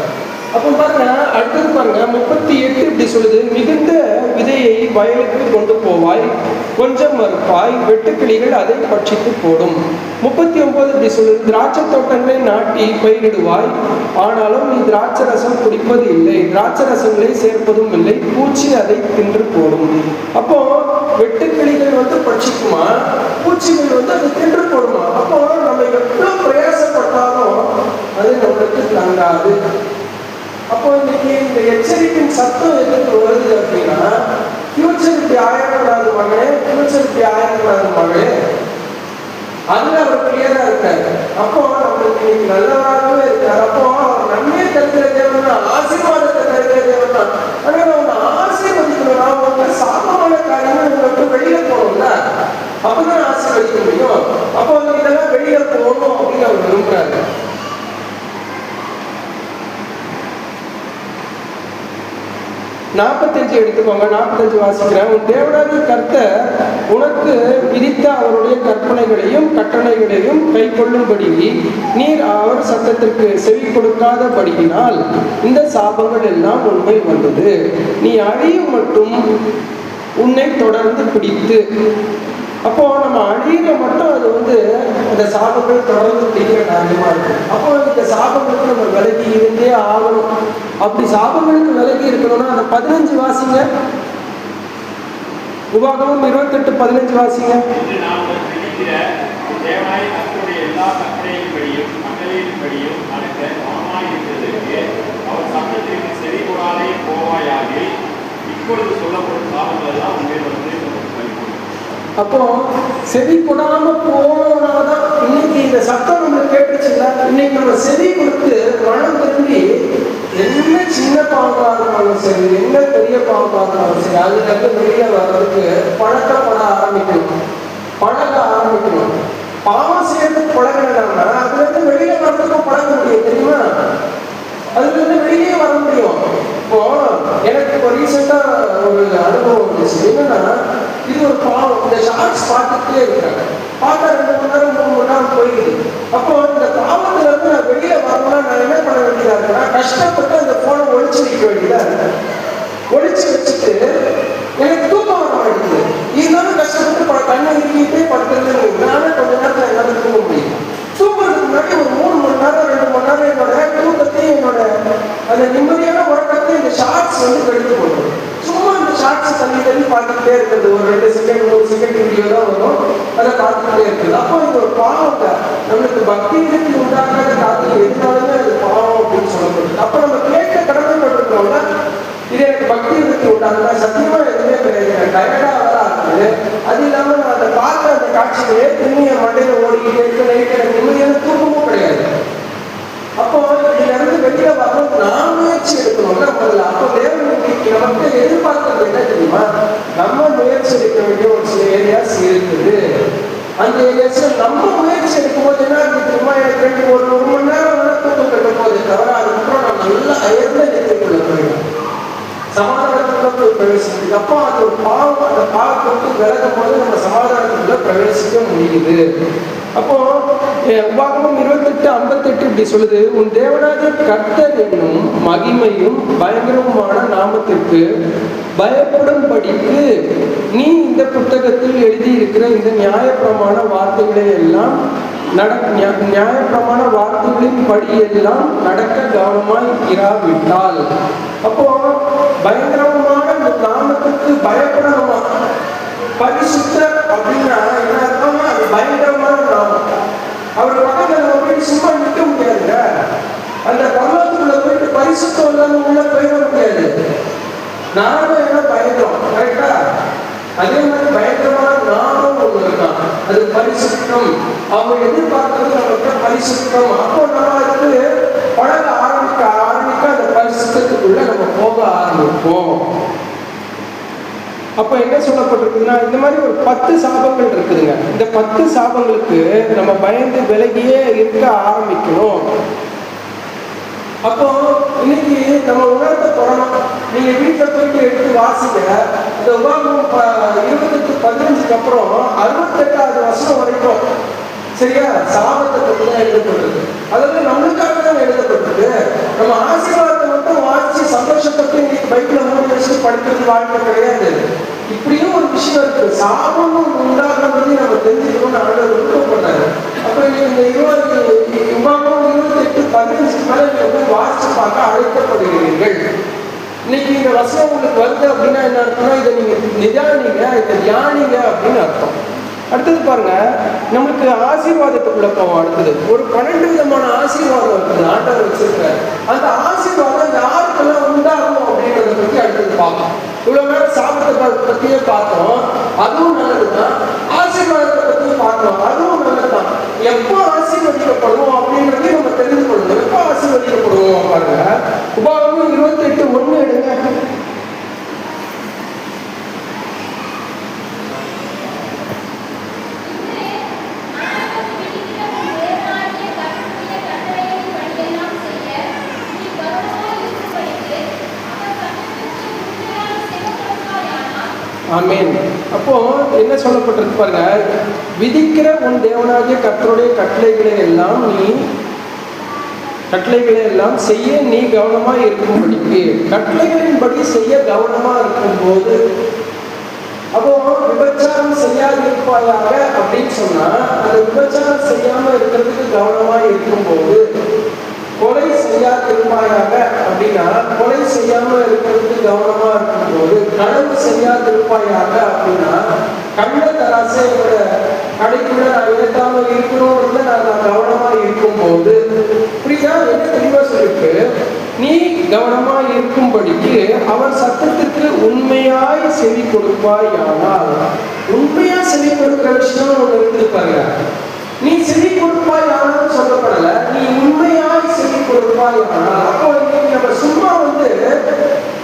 அப்போ பாருங்க அடுத்தது பாருங்க 38 இப்படி சொல்லுது, மிகுந்த விதையை வயலுக்கு கொண்டு போவாய், கொஞ்சம் மறுப்பாய், வெட்டுக்கிளிகள் அதை பட்சித்து போடும். 39 இப்படி சொல்லுது, திராட்சை தோட்டங்களை நாட்டி பயிரிடுவாய், ஆனாலும் நீ திராட்சை ரசம் குடிப்பது இல்லை, திராட்சை ரசங்களை சேர்ப்பதும் இல்லை, பூச்சி அதை தின்று போடும். அப்போ வெட்டுக்கிளிகள் வந்து பட்சிக்குமா, பூச்சிகள் வந்து அதை தின்று போடுமா. அப்போ நம்ம எவ்வளவு பிரயாசப்பட்டாலும் அது நம்மளுக்கு தங்காது. அப்போ இன்னைக்கு இந்த எச்சரிக்கையின் சத்தம் எதுக்கு வருது அப்படின்னா, ஃபியூச்சர் இப்படி ஆயிடக்கூடாது மகளே, ஃபியூச்சர் இப்படி ஆயிடக்கூடாது மகளே, அதுல அவர் கிளியரா இருக்காரு. அப்போ நம்மளுக்கு இன்னைக்கு நல்லவராகவே இருக்காரு. அப்போ நன்மையை தருகிற தேவன் தான், ஆசீர்வாதத்தை தருகிற தேவன் தான். ஆனா அவங்க ஆசீர்வதிக்கணும், அவங்க சாபமான காரியங்கள் உங்களுக்கு வெளியில போகணும்ல, அப்பதான் ஆசீர்வதிக்க முடியும். அப்போ இதெல்லாம் வெளியில போகணும் அப்படின்னு அவர் விரும்புறாரு. 45 எடுத்துக்கோங்க. 45 வாசிக்கிறேன். உன் தேவனாகிய கர்த்தர் உனக்கு விதித்த அவருடைய கற்பனைகளையும் கட்டளைகளையும் கை கொள்ளும்படி நீர் அவர் சத்தத்திற்கு செவி கொடுக்காதபடியினால் இந்த சாபங்கள் எல்லாம் உண்மை வந்தது. நீ அழியும் மட்டும் உன்னை தொடர்ந்து பிடித்து. அப்போ நம்ம அழியிற மட்டும் அது வந்து இந்த சாபங்கள் தொடர்ந்து பிடிக்கிற காரியமா இருக்கு. அப்போ இந்த சாபங்களுக்கு நம்ம விலகி இருந்தே ஆகணும். அப்படி சாபங்களுக்கு விலகி இருக்கணும்னா அந்த 15 வாசிங்க. உபாகமம் 28:15 வாசிங்க. அப்போ செவி கொடாம போனோம்னாதான் இன்னைக்கு இந்த சத்தம் நம்ம கேட்டுச்சுல. இன்னைக்கு நம்ம செவி கொடுத்து மனம் திரும்பி என்ன சின்ன பாவமா இருந்தாலும் சரி, என்ன பெரிய பாவமா இருந்தாலும் சரி, அதுல இருந்து வெளியே வர்றதுக்கு பழக்கப்பட ஆரம்பிக்கணும், பழக ஆரம்பிக்கணும். பாவம் செய்யறதுக்கு பழகினா அதுல இருந்து வெளியே வர்றதுக்கும் பழக முடியும், தெரியுமா? அதுல இருந்து வெளியே வர முடியும். இப்போ எனக்கு இப்போ ரீசெண்டா ஒரு அனுபவம் இருந்துச்சு. என்னன்னா, இது ஒரு பாவம். இந்த ஷார்ட்ஸ் பார்த்துட்டே இருக்கிறாங்க, பார்த்தா 2 மணி நேரம் 3 மணி நேரம் போயிடுது. அப்போ இந்த பாவத்துல இருந்து நான் வெளியில வரணும்னா நான் என்ன பண்ண வேண்டியதா இருக்குன்னா கஷ்டப்பட்டு அந்த போனை ஒழிச்சு வைக்க வேண்டியதா இருக்கு. ஒழிச்சு வச்சுட்டு எனக்கு தூக்கம் வர மாட்டேங்குது. இருந்தாலும் கஷ்டப்பட்டு கண்ணை இருக்கிட்டே படுத்துறது நானும் கொஞ்ச நேரத்தில் என்னால தூங்க முடியும். தூங்குறதுக்கு முன்னாடி ஒரு 3 மணி நேரம் 2 மணி நேரம் என்னோட தூக்கத்தையும் என்னோட அந்த நிம்மதியான உறக்கத்தையும் இந்த ஷார்ட்ஸ் வந்து கெடுத்து போடுறது. சும்மா இந்த ஷார்ட்ஸ் தள்ளி பார்த்துக்கிட்டே இருக்கிறது. ஒரு 2 செகண்ட் 3 செகண்ட் வீடியோ தான் வரும், அதை பார்த்துக்கிட்டே இருக்குது. அப்போ இது ஒரு பாவம் தான். நம்மளுக்கு பக்திக்கு உண்டாக்காத காரணம் எதுனாலுமே அது பாவம் அப்படின்னு சொல்லப்படுது. அப்போ நம்ம கேட்க கடமைப்பட்டிருக்கோம்ல, இது எனக்கு பக்தி விருத்தி உண்டாகுதா? சத்தியமா எதுவுமே கிடையாது. டயர்டா வர ஆகுது. அது இல்லாம நான் அதை பார்த்த அந்த காட்சிகளே திரும்பி என் மண்டையில ஓடிக்கிட்டே இருக்க எனக்கு நிம்மதியான தூக்கமும் கிடையாது. அப்போ இதுல இருந்து வெளியில வரணும் நான் முயற்சி எடுக்கணும்ல முதல்ல. அப்போ தேவன் நமக்கு எதிர்பார்க்கறது என்ன தெரியுமா? நம்ம முயற்சி எடுக்க வேண்டிய ஒரு சில ஏரியாஸ் இருக்குது. அந்த ஏரியாஸ்ல நம்ம முயற்சி எடுக்கும் போது என்ன இருக்கு தெரியுமா? எனக்கு 1 மணி நேரம் தூக்கம் கட்டும் போது தவிர அதுக்கப்புறம் நான் நல்லா அயர்ந்த நிலைக்குள்ள போயிடும், சமாதானத்துக்குள்ள போய் பிரவேசிக்கிறது. அப்போ அது ஒரு பாவம். அந்த பாவத்தை விலகும் போது நம்ம சமாதானத்துக்குள்ள பிரவேசிக்க முடியுது. அப்போ உபாகமம் 28:58 இப்படி சொல்லுது, உன் தேவனாகிய கர்த்தர் என்னும் மகிமையும் பயங்கரமான நாமத்திற்கு பயப்படும்படிக்கு நீ இந்த புத்தகத்தில் எழுதியிருக்கிற இந்த நியாயப்பிரமாண வார்த்தைகளை எல்லாம் நியாயப்பிரமாண வார்த்தைகளின் படியெல்லாம் நடக்க கவனமாய் இராவிட்டால். அப்போ பயங்கரமான இந்த நாமத்துக்கு பயப்படணுமா? பரிசுத்தர் அப்படின்னா என்ன அர்த்தம்னா அது பயங்கரமான நாமம். அவர் பக்கத்துல போயிட்டு சும்மா நிற்க முடியாதுங்க. அந்த பரலோகத்துக்குள்ள போயிட்டு பரிசுத்தம் இல்லாம உள்ள போயிட முடியாது. நாம என்ன பயங்கரம், கரெக்டா? அதே மாதிரி பயங்கரமான நாமம் ஒண்ணு இருக்கான், அது பரிசுத்தம். அவங்க எதிர்பார்க்கறது நம்மகிட்ட பரிசுத்தம். அப்போ நம்ம அதுக்கு பழக ஆரம்பிக்க அந்த பரிசுத்தத்துக்குள்ள நம்ம போக ஆரம்பிப்போம். அப்ப என்ன சொல்லப்பட்டிருக்குதுன்னா இந்த மாதிரி ஒரு 10 சாபங்கள் இருக்குதுங்க. இந்த 10 சாபங்களுக்கு நம்ம பயந்து விலகியே இருக்க ஆரம்பிக்கணும். அப்போ இன்னைக்கு நம்ம உணர்த்த போறோம். நீங்க வீட்டுல போயிட்டு எடுத்து வாசிக்க அந்த உபாகமம் 28:15 அப்புறம் 68வது வசனம் வரைக்கும் சரியா சாபத்தை பற்றி தான் எழுதப்பட்டிருக்கு. அதாவது நம்மளுக்காக தான் எழுதப்பட்டிருக்கு. நம்ம ஆசீர்வாதத்தை மட்டும் வாசிச்சு சந்தோஷப்பட்டு இன்னைக்கு பைக்கில் 3 வருஷம் படிக்கிறது வாழ்க்கை கிடையாது. இப்படியும் ஒரு விஷயம் இருக்கு. சாபம் உண்டாகிறது நம்ம தெரிஞ்சுக்கணும்னு ஆண்டவர் விருப்பப்பட்டாரு. அப்ப இந்த 28:15 மேல நீங்க போய் வாசிச்சு பார்க்க அழைக்கப்படுகிறீர்கள். இன்னைக்கு இந்த வசனம் உங்களுக்கு வருது அப்படின்னா என்ன அர்த்தம்னா இதை நீங்க நிதானிங்க, இதை தியானிங்க அப்படின்னு அர்த்தம். அடுத்தது பாருங்க, நம்மளுக்கு ஆசீர்வாதத்துக்குள்ள போவோம். அடுத்தது ஒரு 12 விதமான ஆசீர்வாதம் இருக்குது ஆண்டவர் வச்சிருக்காரு. அந்த ஆசீர்வாதம் யாருக்கெல்லாம் உண்டாகும் அப்படின்றத பத்தி அடுத்தது பார்ப்போம். இவ்வளவு நேரம் சாபத்தை பத்தியே பார்த்தோம், அதுவும் நல்லதுதான். ஆசீர்வாதத்தை பத்தியும் பார்த்தோம், அதுவும் நல்லதுதான். எப்போ ஆசீர்வதிக்கப்படுவோம் அப்படின்றதையும் நம்ம தெரிந்து கொள்ளணும். எப்போ ஆசீர்வதிக்கப்படுவோம் பாருங்க, உபாகமம் 28:1 எடுங்க. ஆமென். அப்போ என்ன சொல்லப்பட்டிருக்கு பாருங்க, விதிக்கிற உன் தேவனாகிய கர்த்தருடைய கட்டளைகளை எல்லாம் செய்ய நீ கவனமா இருக்கும்படிக்கு. கட்டளைகளின்படி செய்ய கவனமா இருக்கும்போது, அப்போ விபச்சாரம் செய்யாதிருப்பாயாக அப்படின்னு சொன்னா அந்த விபச்சாரம் செய்யாம இருக்கிறதுக்கு கவனமா இருக்கும்போது, கொலை செய்யாதிருப்பாயாக அப்படின்னா கொலை செய்யாம இருக்கிறதுக்கு கவனமா இருக்கும்போது, களவு செய்யாதிருப்பாயாக அப்படின்னா கண்ட தராசையோட கடைக்குள்ள நான் ஏற்காம இருக்கணும்னு நான் கவனமா இருக்கும்போது, புரியுதா? என்ன தெளிவா சொல்லிட்டு நீ கவனமா இருக்கும்படிக்கு அவர் சத்தத்திற்கு உண்மையாய் செவி கொடுப்பாய். ஆனால் உண்மையா செவி கொடுக்கிற விஷயம் ஒண்ணு இருக்குது பாருங்க. நீ செவி கொடுப்பாய் ஆனால் சொல்லப்படல, நீ உண்மையாய் செவி கொடுப்பாய் ஆனால். அப்போ இன்னைக்கு நம்ம சும்மா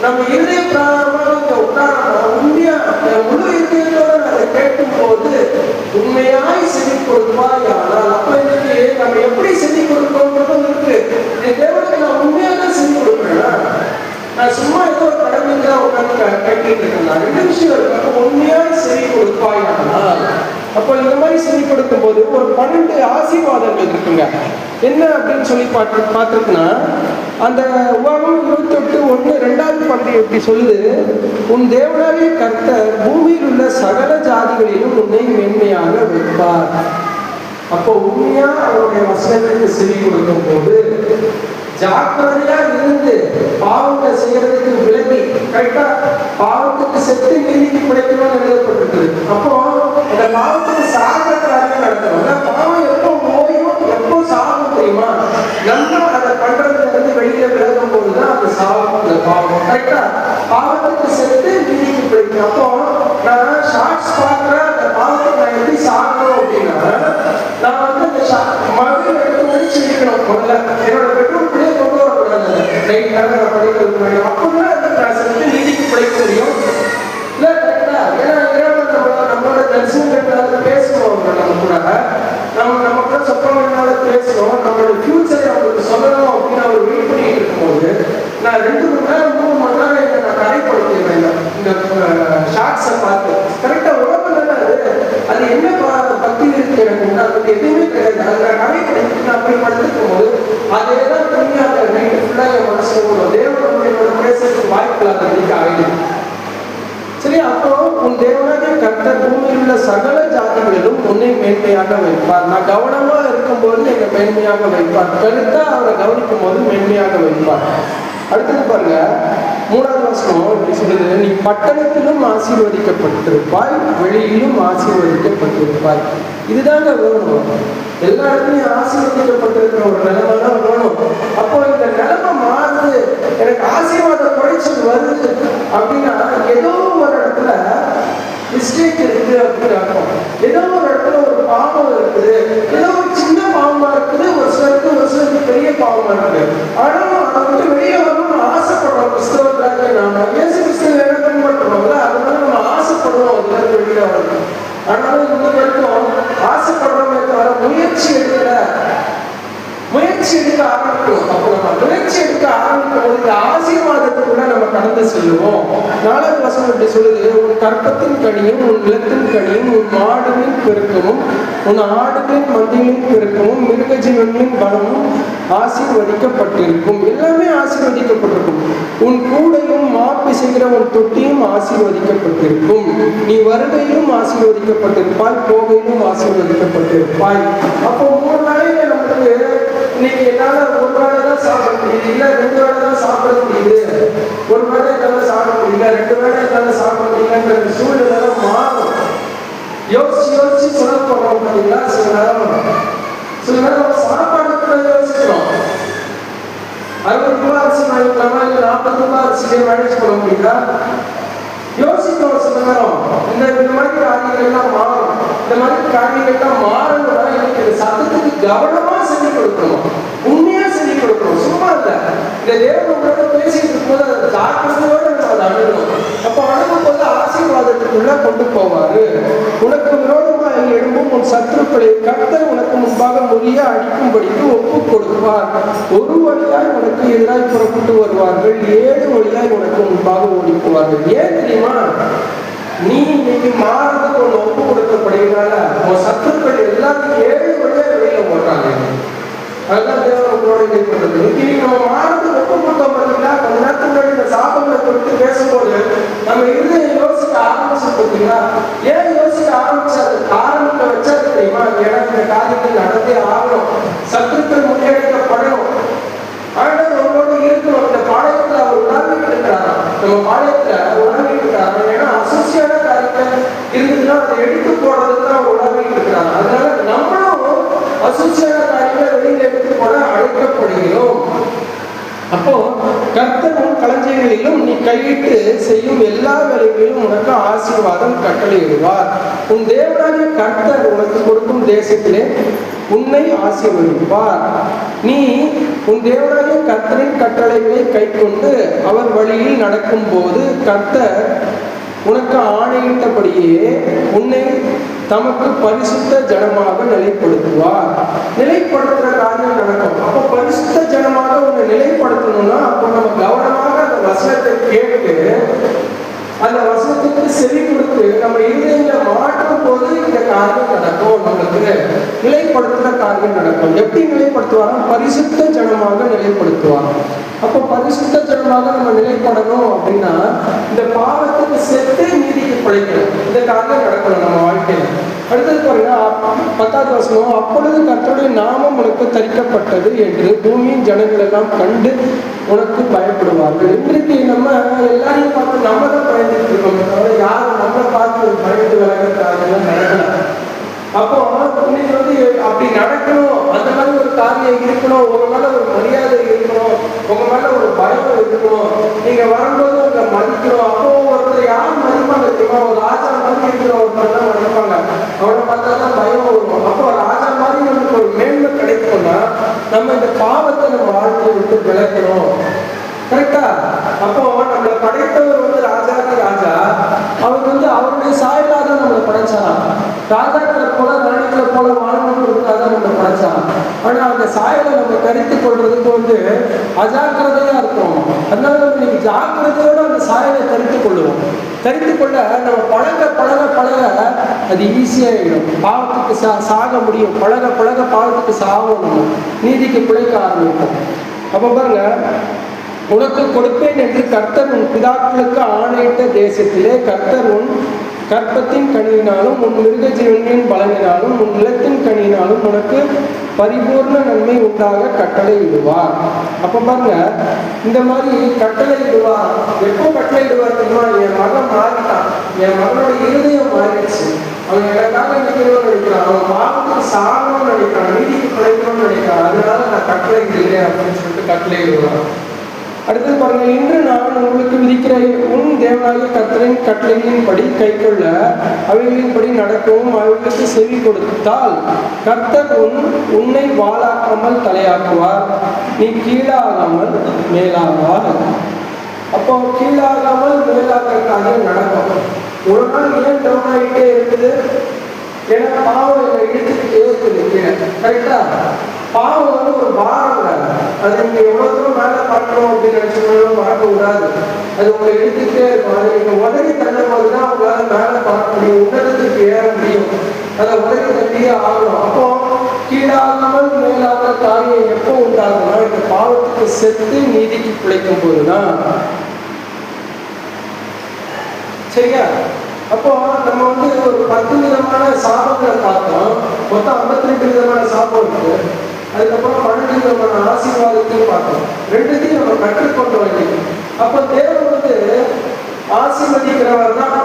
நம்ம இருதய பிராரமாக உட்காரணும். உண்மையா முழு இருதயத்தோட அதை கேட்கும் போது உண்மையாய் செவி கொடுப்பாய் ஆனால். அப்ப இன்னைக்கு நம்ம எப்படி செவி கொடுக்கணும் இருக்கு. தேவனுக்கு நான் உண்மையா தான் செவி கொடுப்பேன். நான் சும்மா ஏதோ ஒரு கடமைக்கு தான் உட்காந்து கேட்டுட்டு இருக்கேன். 2 விஷயம் இருக்கு. அப்போ உண்மையாய் செவி கொடுப்பாய் ஆனால். அப்போ இந்த மாதிரி செவி கொடுக்கும் போது ஒரு 12 ஆசீர்வாதங்கள் இருக்குங்க. என்ன அப்படின்னு சொல்லி பார்த்துருக்குன்னா, அந்த உபாகமம் 28:1 2வது பகுதி எப்படி சொல்லுது, உன் தேவனாகிய கர்த்தர் பூமியில் உள்ள சகல ஜாதிகளிலும் உன்னை மேன்மையாக வைப்பார். அப்போ உண்மையா அவருடைய வசனங்களுக்கு செவி கொடுக்கும் போது ஜாக்கிரதையா இருந்து பாவத்தை செய்யறதுக்கு விலகி, கரெக்டா பாவத்துக்கு செத்து நீதிக்கு பிழைக்கணும்னு எழுதப்பட்டிருக்குது. அப்போ அந்த பாவத்துக்கு சாகிற காரியம் நடக்கணும். பாவம் எப்போ ஓயும் எப்போ சாகும் தெரியுமா? நம்ம அதை பண்றதுல இருந்து வெளியில விலகும் போதுதான் அது சாகும். அந்த பாவம் கரெக்டா பாவத்துக்கு செத்து நீதிக்கு பிழைக்கணும். அப்போ நான் ஷார்ட்ஸ் பார்க்கிறேன், அந்த பாவத்துக்கு நான் எப்படி சாகணும் அப்படின்னா, நான் வந்து அந்த மகள் எடுத்து சிரிக்கணும். முதல்ல என்னோட பெட்ரூம் பிள்ளைய கொண்டு வரக்கூடாது. நான் படிக்கிறது முன்னாடி அப்படின்னா நான் செத்து நீதிக்கு பிழைக்க முடியும். இல்லை கரெக்டா? ஏன்னா நம்மளோட தரிசனங்களால பேசணும். நம்ம கூட நம்ம கூட சொப்பனால பேசணும். நம்மளோட ஃபியூச்சரை அவங்களுக்கு சொல்லணும் அப்படின்னு அவர் வெயிட் பண்ணிட்டு இருக்கும்போது நான் 2 மணி நேரம் 3 மணி நேரம் நான் கரைப்படுத்திடுறேன் இந்த ஷார்ட்ஸை பார்த்து. கரெக்டா உடம்பு தானே அது என்ன பக்தி இருக்கு எனக்கு அது எதுவுமே கிடையாது. அதை நான் கரைப்படுத்தி நான் போய் படுத்துக்கும் போது அதே தான் துணியாக நைட்டு ஃபுல்லாக என் மனசு போடும். தேவன் என்னோட பேசுறதுக்கு வாய்ப்பு இல்லாத ஆகிடும். சரி, அப்போ உன் தேவனாகிய கர்த்தர் பூமியில் உள்ள சகல ஜாதிகளிலும் உன்னை மேன்மையாக வைப்பார். நான் கவனமா இருக்கும்போது என்னை மேன்மையாக வைப்பார். கருத்தா அவரை கவனிக்கும் போது மேன்மையாக வைப்பார். அடுத்தது பாருங்க, 3வது வசனம் இப்படி சொல்லுது, நீ பட்டணத்திலும் ஆசீர்வதிக்கப்பட்டிருப்பாய், வெளியிலும் ஆசீர்வதிக்கப்பட்டிருப்பாய். இதுதாங்க வேணும். எல்லா இடத்துலையும் ஆசீர்வதிக்கப்பட்டிருக்கிற ஒரு நிலைமை தான் வேணும். அப்போ இந்த நிலைமை மாறுது, எனக்கு ஆசீர்வாத குறைச்சல் வருது அப்படின்னா ஏதோ ஒரு இடத்துல மிஸ்டேக் இருக்குது அப்படின்னு அர்த்தம். ஏதோ ஒரு இடத்துல ஒரு பாவம் இருக்குது, ஏதோ ஒரு சின்ன பாவமா இருக்குது, ஒரு சிலருக்கு பெரிய பாவமா இருக்குது. ஆனாலும் அதை விட்டு வெளியே வரணும்னு ஆசைப்படுறோம். கிறிஸ்தவர்களாக நாம இயேசு கிறிஸ்துவ என்ன பின்பற்றுறோம்ல, அதனால நம்ம ஆசைப்படுறோம் அதுல இருந்து வெளியே வரணும். ஆனாலும் இந்த வரைக்கும் ஆசைப்படுறோமே தவிர முயற்சி எடுக்க ஆரம்பிக்கணும். அப்போ நம்ம முயற்சி எடுக்க ஆரம்பிக்கும் போது இந்த ஆசீர்வாதத்துக்குள்ள நம்ம கடந்து செல்லுவோம். 4வது வசனம் இப்படி சொல்லுது, உன் கற்பத்தின் கனியும் உன் நிலத்தின் கனியும் உன் மாடுகளின் பெருக்கமும் உன் ஆடுகளின் மந்தைகளின் பெருக்கமும் மிருக ஜீவன்களின் பலமும் ஆசீர்வதிக்கப்பட்டிருக்கும். எல்லாமே ஆசீர்வதிக்கப்பட்டிருக்கும். உன் கூடையும் மாப்பி செய்கிற உன் தொட்டியும் ஆசீர்வதிக்கப்பட்டிருக்கும். நீ வருகையிலும் ஆசீர்வதிக்கப்பட்டிருப்பாய், போகையிலும் ஆசீர்வதிக்கப்பட்டிருப்பாய். அப்போ 3 வேளையில நமக்கு இன்னைக்கு என்னால ஒரு வேளை தான் சாப்பிட முடியுது, இல்ல 2 வேளை தான் சாப்பிட முடியுது, ஒரு வேளை என்னால சாப்பிட முடியல, 2 வேளை என்னால சாப்பிட முடியலன்ற சூழ்நிலை மாறும். யோசிச்சு சொல்லப்படுறோம் பார்த்தீங்களா? சில நேரம் சாப்பாடு கூட யோசிக்கிறோம். 60 ரூபாய் அரிசி வாங்கிக்கலாமா, இல்ல 40 ரூபாய் அரிசியை மேனேஜ் பண்ண முடியுதா? யோசிக்கிறோம். சில நேரம் இந்த மாதிரி காரியங்கள்லாம் மாறும். இந்த மாதிரி காரியங்கள்லாம் மாறணும்னா எனக்கு இந்த சத்தத்துக்கு கவனமா செஞ்சு கொடுக்கணும், உண்மையா செஞ்சு கொடுக்கணும். சும்மா இல்ல, இந்த தேவனோட பேசிட்டு இருக்கும்போது அதை ஜாக்கிரதையோட நம்ம அதை அணுகணும். அப்போ அணுகும் போது ஆசீர்வாதத்துக்குள்ள கொண்டு போவாரு. உனக்கு விரோதமாக எழும்பும் உன் சத்துருக்களை கர்த்தர் உனக்கு முன்பாக முறிய அடிக்கும்படிக்கு ஒப்பு கொடுப்பார். ஒரு வழியாய் உனக்கு எதிராய் புறப்பட்டு வருவார்கள், 7 வழியாய் உனக்கு முன்பாக ஓடி போவார்கள். ஏன் தெரியுமா? நீ இன்னைக்கு மாறதுக்கு ஒன்று ஒப்பு கொடுக்கப்படுகிறனால உன் சத்துருக்கள் எல்லாத்தையும் 7 வழியா வெளியில போடுறாங்க. அதுதான் தேவன் உங்களோட கேட்கப்படுது. இன்னைக்கு நம்ம மாறதுக்கு ஒப்பு கொடுத்தோம் பார்த்தீங்களா? கொஞ்ச நேரத்துக்கு முன்னாடி இந்த சாபங்களை குறித்து பேசும்போது நம்ம இருதயம் யோசிக்க ஆரம்பிச்சு பார்த்தீங்களா? ஏன் யோசிக்க ஆரம்பிச்சாது? ஆரம்பிக்க வச்சாது தெரியுமா? ஏன்னா இந்த காரியங்கள் நடந்தே ஆகணும், சத்துருக்கள் முன்னெடுக்கப்படணும். ஆண்டவர் உங்களோட இருக்கணும். இந்த பாளையத்துல அவர் உணர்விட்டு இருக்கிறாரா? நம்ம பாளையத்துல உணர்விட்டு இருக்கிறாரா? ஏன்னா அசோசியான காரியத்தை இருந்துச்சுன்னா அதை எடுத்து போடுறதுக்கு அவர் உணர்விட்டு இருக்கிறாரா? அதனால நம்மளும் அசோசியான காரியங்களை வெளியில எடுத்து போட அழைக்கப்படுகிறோம். அப்போ கர்த்தர் உன் களஞ்சியங்களிலும் நீ கையிட்டு செய்யும் எல்லா வேலைகளிலும் உனக்கு ஆசீர்வாதம் கட்டளையிடுவார். உன் தேவனாகிய கர்த்தர் உனக்கு கொடுக்கும் தேசத்திலே உன்னை ஆசீர்வதிப்பார். நீ உன் தேவனாகிய கர்த்தரின் கட்டளைகளை கைக்கொண்டு அவர் வழியில் நடக்கும் போது கர்த்தர் உனக்கு ஆணையிட்டபடியே உன்னை தமக்கு பரிசுத்த ஜனமாக நிலைப்படுத்துவார். நிலைப்படுத்துற காரியம் நடக்கும். அப்போ பரிசுத்த ஜனமாக உன்னை நிலைப்படுத்தணும்னா அப்போ நம்ம கவனமாக அந்த வசனத்தை கேட்டு அந்த வசனத்துக்கு செவி கொடுத்து நம்ம இருதயங்களை மாற்றும் போது இந்த காரியம் நடக்கும். நடக்கும்? நம்மளுக்கு நிலைப்படுத்துகிற காரியம் நடக்கும். எப்படி நிலைப்படுத்துவாங்க? பரிசுத்த ஜனமாக நிலைப்படுத்துவாங்க. அப்போ பரிசுத்த ஜனமாக நம்ம நிலைப்படணும் அப்படின்னா இந்த பாவத்துக்கு செத்து நீதிக்கு பிழைக்கணும். இந்த காரியம் நடக்கணும் நம்ம வாழ்க்கையில. அடுத்தது பாருங்க, 10வது வசனம், அப்பொழுது கர்த்தருடைய நாமம் உனக்கு தரிக்கப்பட்டது என்று பூமியின் ஜனங்கள் எல்லாம் கண்டு உனக்கு பயப்படுவார்கள். இன்றைக்கு நம்ம எல்லாரையும் பார்த்து நம்ம தான் பயந்துட்டு இருக்கோம், தவிர யாரும் நம்மளை பார்த்து பயந்து விலகிறதுக்காக நடக்கல. அப்போ இன்னைக்கு அப்படி நடக்கணும், அந்த மாதிரி ஒரு காரியம் இருக்கணும், உங்க மேல ஒரு மரியாதை இருக்கணும், உங்க மேல ஒரு பயம் இருக்கணும், நீங்க வரும்போது உங்களை மதிக்கணும். அப்போ ஒருத்தர் யாரும் மதிப்பாங்க தெரியுமா? ஒரு ராஜா மாதிரி இருக்கிற ஒருத்தர் தான் மதிப்பாங்க. அவனை பார்த்தா தான் பயம் வரும். அப்போ ராஜா மாதிரி நமக்கு ஒரு மேன்மை கிடைக்கும்னா நம்ம இந்த பாவத்தை நம்ம வாழ்க்கையை விட்டு விளக்கணும். கரெக்டா? அப்போ நம்மளை படைத்தவர் ராஜாக்கு ராஜா, அவர் அவருடைய சாயலாக நம்மளை படைச்சாராம். ராஜாக்களை போல ராணிகளை போல வாழணுன்றதுக்காக நம்ம படைச்சாராம். ஆனா அந்த சாயலை நம்ம கருத்து கொள்றதுக்கு அஜாக்கிரதையா இருக்கும். அதனால நம்ம இன்னைக்கு ஜாக்கிரதையோட அந்த சாயலை கருத்து கொள்ளுவோம். கருத்து கொள்ள நம்ம பழக பழக பழக அது ஈஸியாகிடும். பாவத்துக்கு சாக முடியும். பழக பழக பாவத்துக்கு சாகணும், நீதிக்கு பிழைக்க ஆரம்பிப்போம். அப்போ பாருங்க, உனக்கு கொடுப்பேன் என்று கர்த்தர் உன் பிதாக்களுக்கு ஆணையிட்ட தேசத்திலே கர்த்தர் உன் கற்பத்தின் கனியினாலும் உன் மிருக ஜீவனின் பலனினாலும் உன் நிலத்தின் கனியினாலும் உனக்கு பரிபூர்ண நன்மை உண்டாக கட்டளை இடுவார். அப்ப பாருங்க, இந்த மாதிரி கட்டளை இடுவார். எப்போ கட்டளை இடுவார் தெரியுமா? என் மகன் மாறிட்டான், என் மகனோட இருதயம் மாறிடுச்சு, அவன் எனக்காக நினைக்கணும்னு நினைக்கிறான், அவன் பாவத்துக்கு சாகணும்னு நினைக்கிறான், நீதிக்கு பிழைக்கணும்னு நினைக்கிறான், அதனால நான் கட்டளை இல்லை அப்படின்னு சொல்லிட்டு கட்டளை இடுவான். அடுத்தது பாருங்க, இன்று நான் உங்களுக்கு விதிக்கிற உன் தேவனாகிய கர்த்தரின் கட்டளைகளின்படி கைக்கொள்ள அவைகளின்படி நடக்கவும் அவைகளுக்கு செவி கொடுத்தால் கர்த்தர் உன்னை வாளாக்காமல் தலையாக்குவார், நீ கீழாகாமல் மேலாவார். அப்போ கீழாகாமல் மேலாகிறதுக்காக நடக்கும். ஒரு நாள் ஏன் டவுன் ஆகிட்டே இருக்குது? ஏன்னா பாவம் என்னை இழுத்துக்கிட்டே இருக்குது. கரெக்டா? பாவம் ஒரு பாரம், அது நீங்க எவ்வளவு தூரம் மேல பார்க்கணும் அப்படின்னு நினைச்சோம்னாலும் பார்க்க கூடாது. அது உங்களை இழுத்துக்கிட்டே இருக்கும். அதை நீங்க உதவி தள்ளும் போதுதான் உங்களால மேல பார்க்க முடியும், உன்னதத்துக்கு ஏற முடியும். அதை உதவி தள்ளியே ஆகணும். அப்போ கீழாகாமல் மேலாக காரியம் எப்போ உண்டாகும்னா இந்த பாவத்துக்கு செத்து நீதிக்கு பிழைக்கும் போதுதான். சரியா? அப்போ நம்ம ஒரு 10 விதமான சாபங்களை பார்த்தோம். மொத்தம் 52 விதமான சாபம் இருக்கு. அதுக்கப்புறம் 12 விதமான ஆசீர்வாதத்தையும் பார்த்தோம். ரெண்டுத்தையும் நம்ம கற்றுக்கொண்டோம் இன்னைக்கு. அப்போ தேவன் ஆசீர்வதிக்கிறவர் தான்.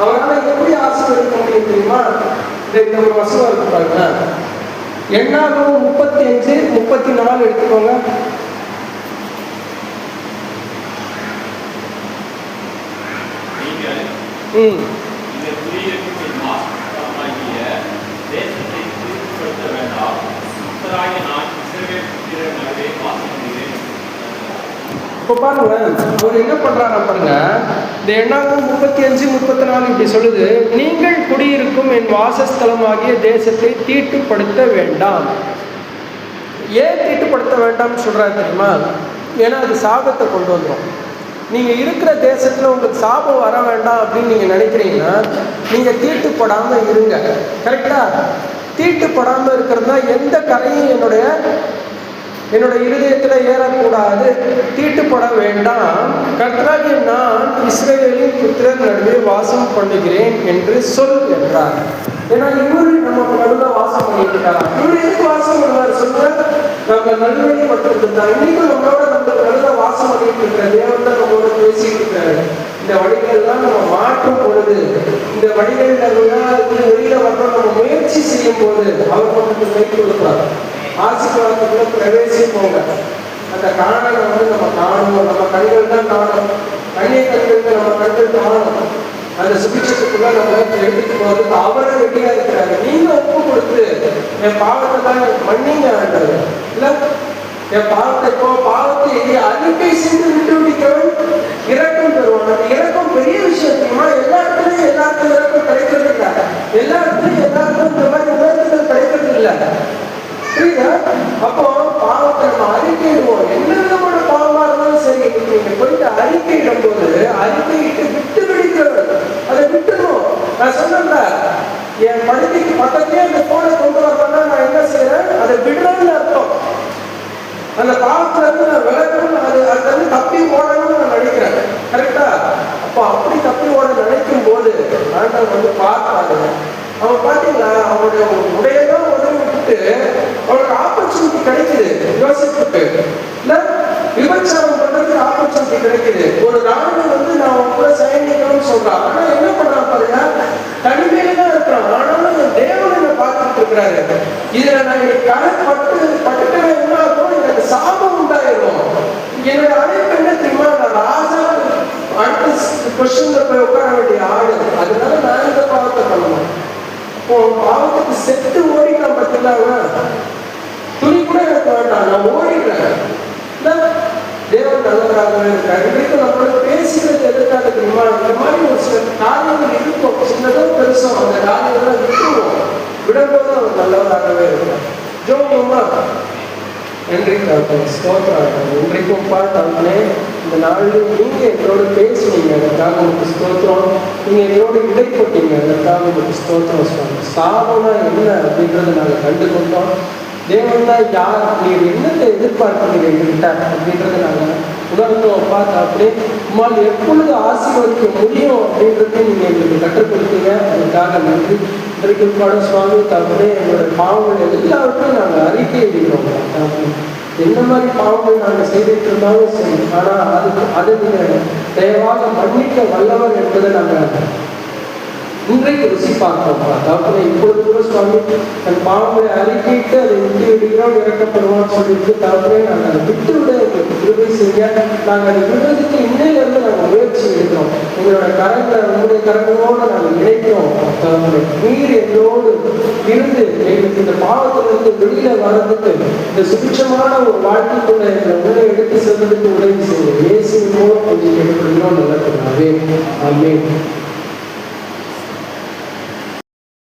அவரால் எப்படி ஆசீர்வதிக்க முடியும் தெரியுமா? இந்த ஒரு வசனம் இருக்கு பாருங்க, எண்ணாகமம் 35:34 எடுத்துக்கோங்க. இப்போ பாருங்க, அவர் என்ன பண்றாரு பாருங்க. இந்த எண்ணாகமம் 35:34 இப்படி சொல்லுது, நீங்கள் குடியிருக்கும் என் வாசஸ்தலமாகிய தேசத்தை தீட்டுப்படுத்த வேண்டாம். ஏன் தீட்டுப்படுத்த வேண்டாம்னு சொல்றாரு தெரியுமா? ஏன்னா அது சாபத்தை கொண்டு வந்துடும். நீங்க இருக்கிற தேசத்துல உங்களுக்கு சாபம் வர வேண்டாம் அப்படின்னு நீங்க நினைக்கிறீங்கன்னா நீங்க தீட்டுப்படாம இருங்க. கரெக்டா? தீட்டுப்படாம இருக்கிறதுனா எந்த கரையும் என்னோட இருதயத்துல ஏறக்கூடாது, தீட்டுப்பட வேண்டாம். கர்த்தராகிய நான் இஸ்ரவேலின் புத்திரர் நடுவே வாசம் பண்ணுகிறேன் என்று சொல் என்றார். ஏன்னா இவரு நம்ம நடுவில் வாசம் பண்ணிட்டு இருக்காங்க. இவரு எதுக்கு வாசம் பண்ணுவார் சொல்ற? நம்ம நல்வழி மட்டும் இருந்தாங்க. இன்னைக்கும் நம்மளோட நம்ம நடுவில் வாசம் பண்ணிட்டு இருக்கிற தேவன் தான் நம்மளோட பேசிட்டு இருக்காரு. இந்த வழிகள்லாம் நம்ம மாற்றும் பொழுது, இந்த வழிகள்ல வெளியில வரணும் நம்ம முயற்சி செய்யும் போது அவர் நமக்கு கை கொடுப்பார். ஆசீர்வாதத்துக்குள்ள பிரவேசிப்போங்க. அந்த காணலை நம்ம காணணும். நம்ம கண்கள் தான் காணும். கண்ணை கண்களுக்கு நம்ம கண்கள் காணும். அந்த சுபிட்சத்துக்குள்ள நம்ம எடுத்துட்டு போறதுக்கு அவரை ரெடியா இருக்கிறாரு. நீங்க ஒப்பு கொடுத்து என் பாவத்தை தான் மன்னிங்க ஆண்டவர், இல்ல என் பாவத்தை அறிக்கை செய்து விட்டு விட்டவன் இரக்கம் தருவான். அந்த இரக்கம் பெரிய விஷயம் தெரியுமா? எல்லா இடத்துலயும் எல்லாருக்கும் இரக்கம் கிடைக்கிறது இல்லை. எல்லா இடத்துலயும் எல்லாருக்கும் இந்த மாதிரி உணர்வுகள் கிடைக்கிறது இல்லை. புரியுதா? அப்போ பாவத்தை நம்ம அறிக்கையிடுவோம். என்ன விதமான பாவமா இருந்தாலும் சரி, நீங்க போயிட்டு அறிக்கையிடும் போது அறிக்கையிட்டு விட்டு விடுக்கிறவர் அதை விட்டுணும். நான் சொன்னேன்ல, என் படுக்கைக்கு பக்கத்துலயே அந்த போனை கொண்டு வரணும்னா நான் என்ன செய்யறேன், அதை விடுறேன்னு அர்த்தம். அந்த பாவத்துல இருந்து நான் விலகணும், அதுல இருந்து தப்பி ஓடணும்னு நான் நினைக்கிறேன். கரெக்டா? அப்போ அப்படி தப்பி ஓட நினைக்கும் போது ஆண்டவர் பார்த்தாரு. அவன் பாத்தீங்களா, அவனுடைய உடையதான் உதவி விட்டுட்டு அவனுக்கு ஆப்பர்ச்சுனிட்டி கிடைக்குது. யோசிச்சுட்டு இல்ல, விபச்சாரம் பண்றதுக்கு ஆப்பர்ச்சுனிட்டி கிடைக்குது. ஒரு ராணி நான் அவன் கூட சயனிக்கணும்னு சொல்றான். ஆனா என்ன பண்றான் பாருங்க, தனிமையில தான் இருக்கிறான். ஆனாலும் தேவன் என்ன பார்த்துட்டு இருக்கிறாரு. இதுல நான் பட்டுட்டவே என்ன ஆகும், எனக்கு சாபம் உண்டாயிரும். என்னோட அழைப்பு என்ன தெரியுமா, நான் ராஜா அடுத்த கொஸ்டின்ல போய் உட்கார வேண்டிய ஆடு. அதனால நான் இந்த பாவத்தை பண்ணணும். பாவத்துக்கு செத்து ஓடிக்கலாம். பார்த்தீங்களா, துணி கூட எனக்கு வேண்டாம், நான் ஓடிடுறேன். தேவன் நல்லவராகவே இருக்காரு. இன்றைக்கு நம்மளோட பேசுகிறது எதுக்காக தெரியுமா, இந்த மாதிரி ஒரு சில காரியங்கள் இருக்கும், சின்னதோ பெருசோ, அந்த காரியங்கள்லாம் விட்டுருவோம். விடும்போது அவர் நல்லவராகவே இருக்கார். ஜோமா நன்றிக்காக ஸ்தோத்திரம். இன்றைக்கும் பார்த்தாலே இந்த நாளில் நீங்க என்னோட பேசுனீங்க, அதுக்காக உங்களுக்கு ஸ்தோத்திரம். நீங்க என்னோட இடைப்பட்டீங்க, அதுக்காக உங்களுக்கு ஸ்தோத்திரம். சொல்லுவாங்க சாபம்னா என்ன அப்படின்றத நாங்கள் கண்டுகொண்டோம். தேவன் தான் யார், நீர் என்னத்தை எதிர்பார்க்கிறீங்க எங்ககிட்ட அப்படின்றத நாங்கள் உணர்ந்தோம். பார்த்து அப்படியே உமால் எப்பொழுது ஆசீர்வதிக்க முடியும் அப்படின்றத நீங்க எங்களுக்கு கற்றுக் கொடுத்தீங்க. அதுக்காக நன்றி. இன்றைக்கு பாடம் சுவாமி தப்புனே எங்களோட பாவங்கள் எல்லாவற்றையும் நாங்கள் அறிக்கை இடுகிறோம். என்ன மாதிரி பாவங்கள் நாங்கள் செய்துட்டு இருந்தாலும் சரி, ஆனால் அதை நீங்கள் தயவாக மன்னிக்க வல்லவர் என்பதை நாங்கள் இன்றைக்கு ருசி பார்ப்போம். தப்புனே இப்பொழுது கூட சுவாமி தன் பாவங்களை அறிக்கையிட்டு அதை விட்டு விடுகிறோம், இறக்கப்படுவோம்னு சொல்லிட்டு தப்புனே நாங்கள் அதை விட்டு விட எங்களுக்கு கிருபை செய்ய நாங்கள் அதை விடுறதுக்கு இன்னையிலிருந்து நாங்கள் முயற்சி எடுக்கிறோம். எங்களோட கரங்களை உங்களுடைய கரங்களோடு நாங்கள் இணைக்கிறோம். தப்புனே நீர் என்னோடு இருந்து எங்களுக்கு இந்த பாவத்திலிருந்து வெளியில வர்றதுக்கு, இந்த சுபிட்சமான ஒரு வாழ்க்கைக்குள்ள எங்களை உள்ள எடுத்து செல்வதற்கு உதவி செய்வோம். இயேசுவின் மூலம் கொஞ்சம் கேட்கப்படுகிறோம். நல்ல ஆமென்.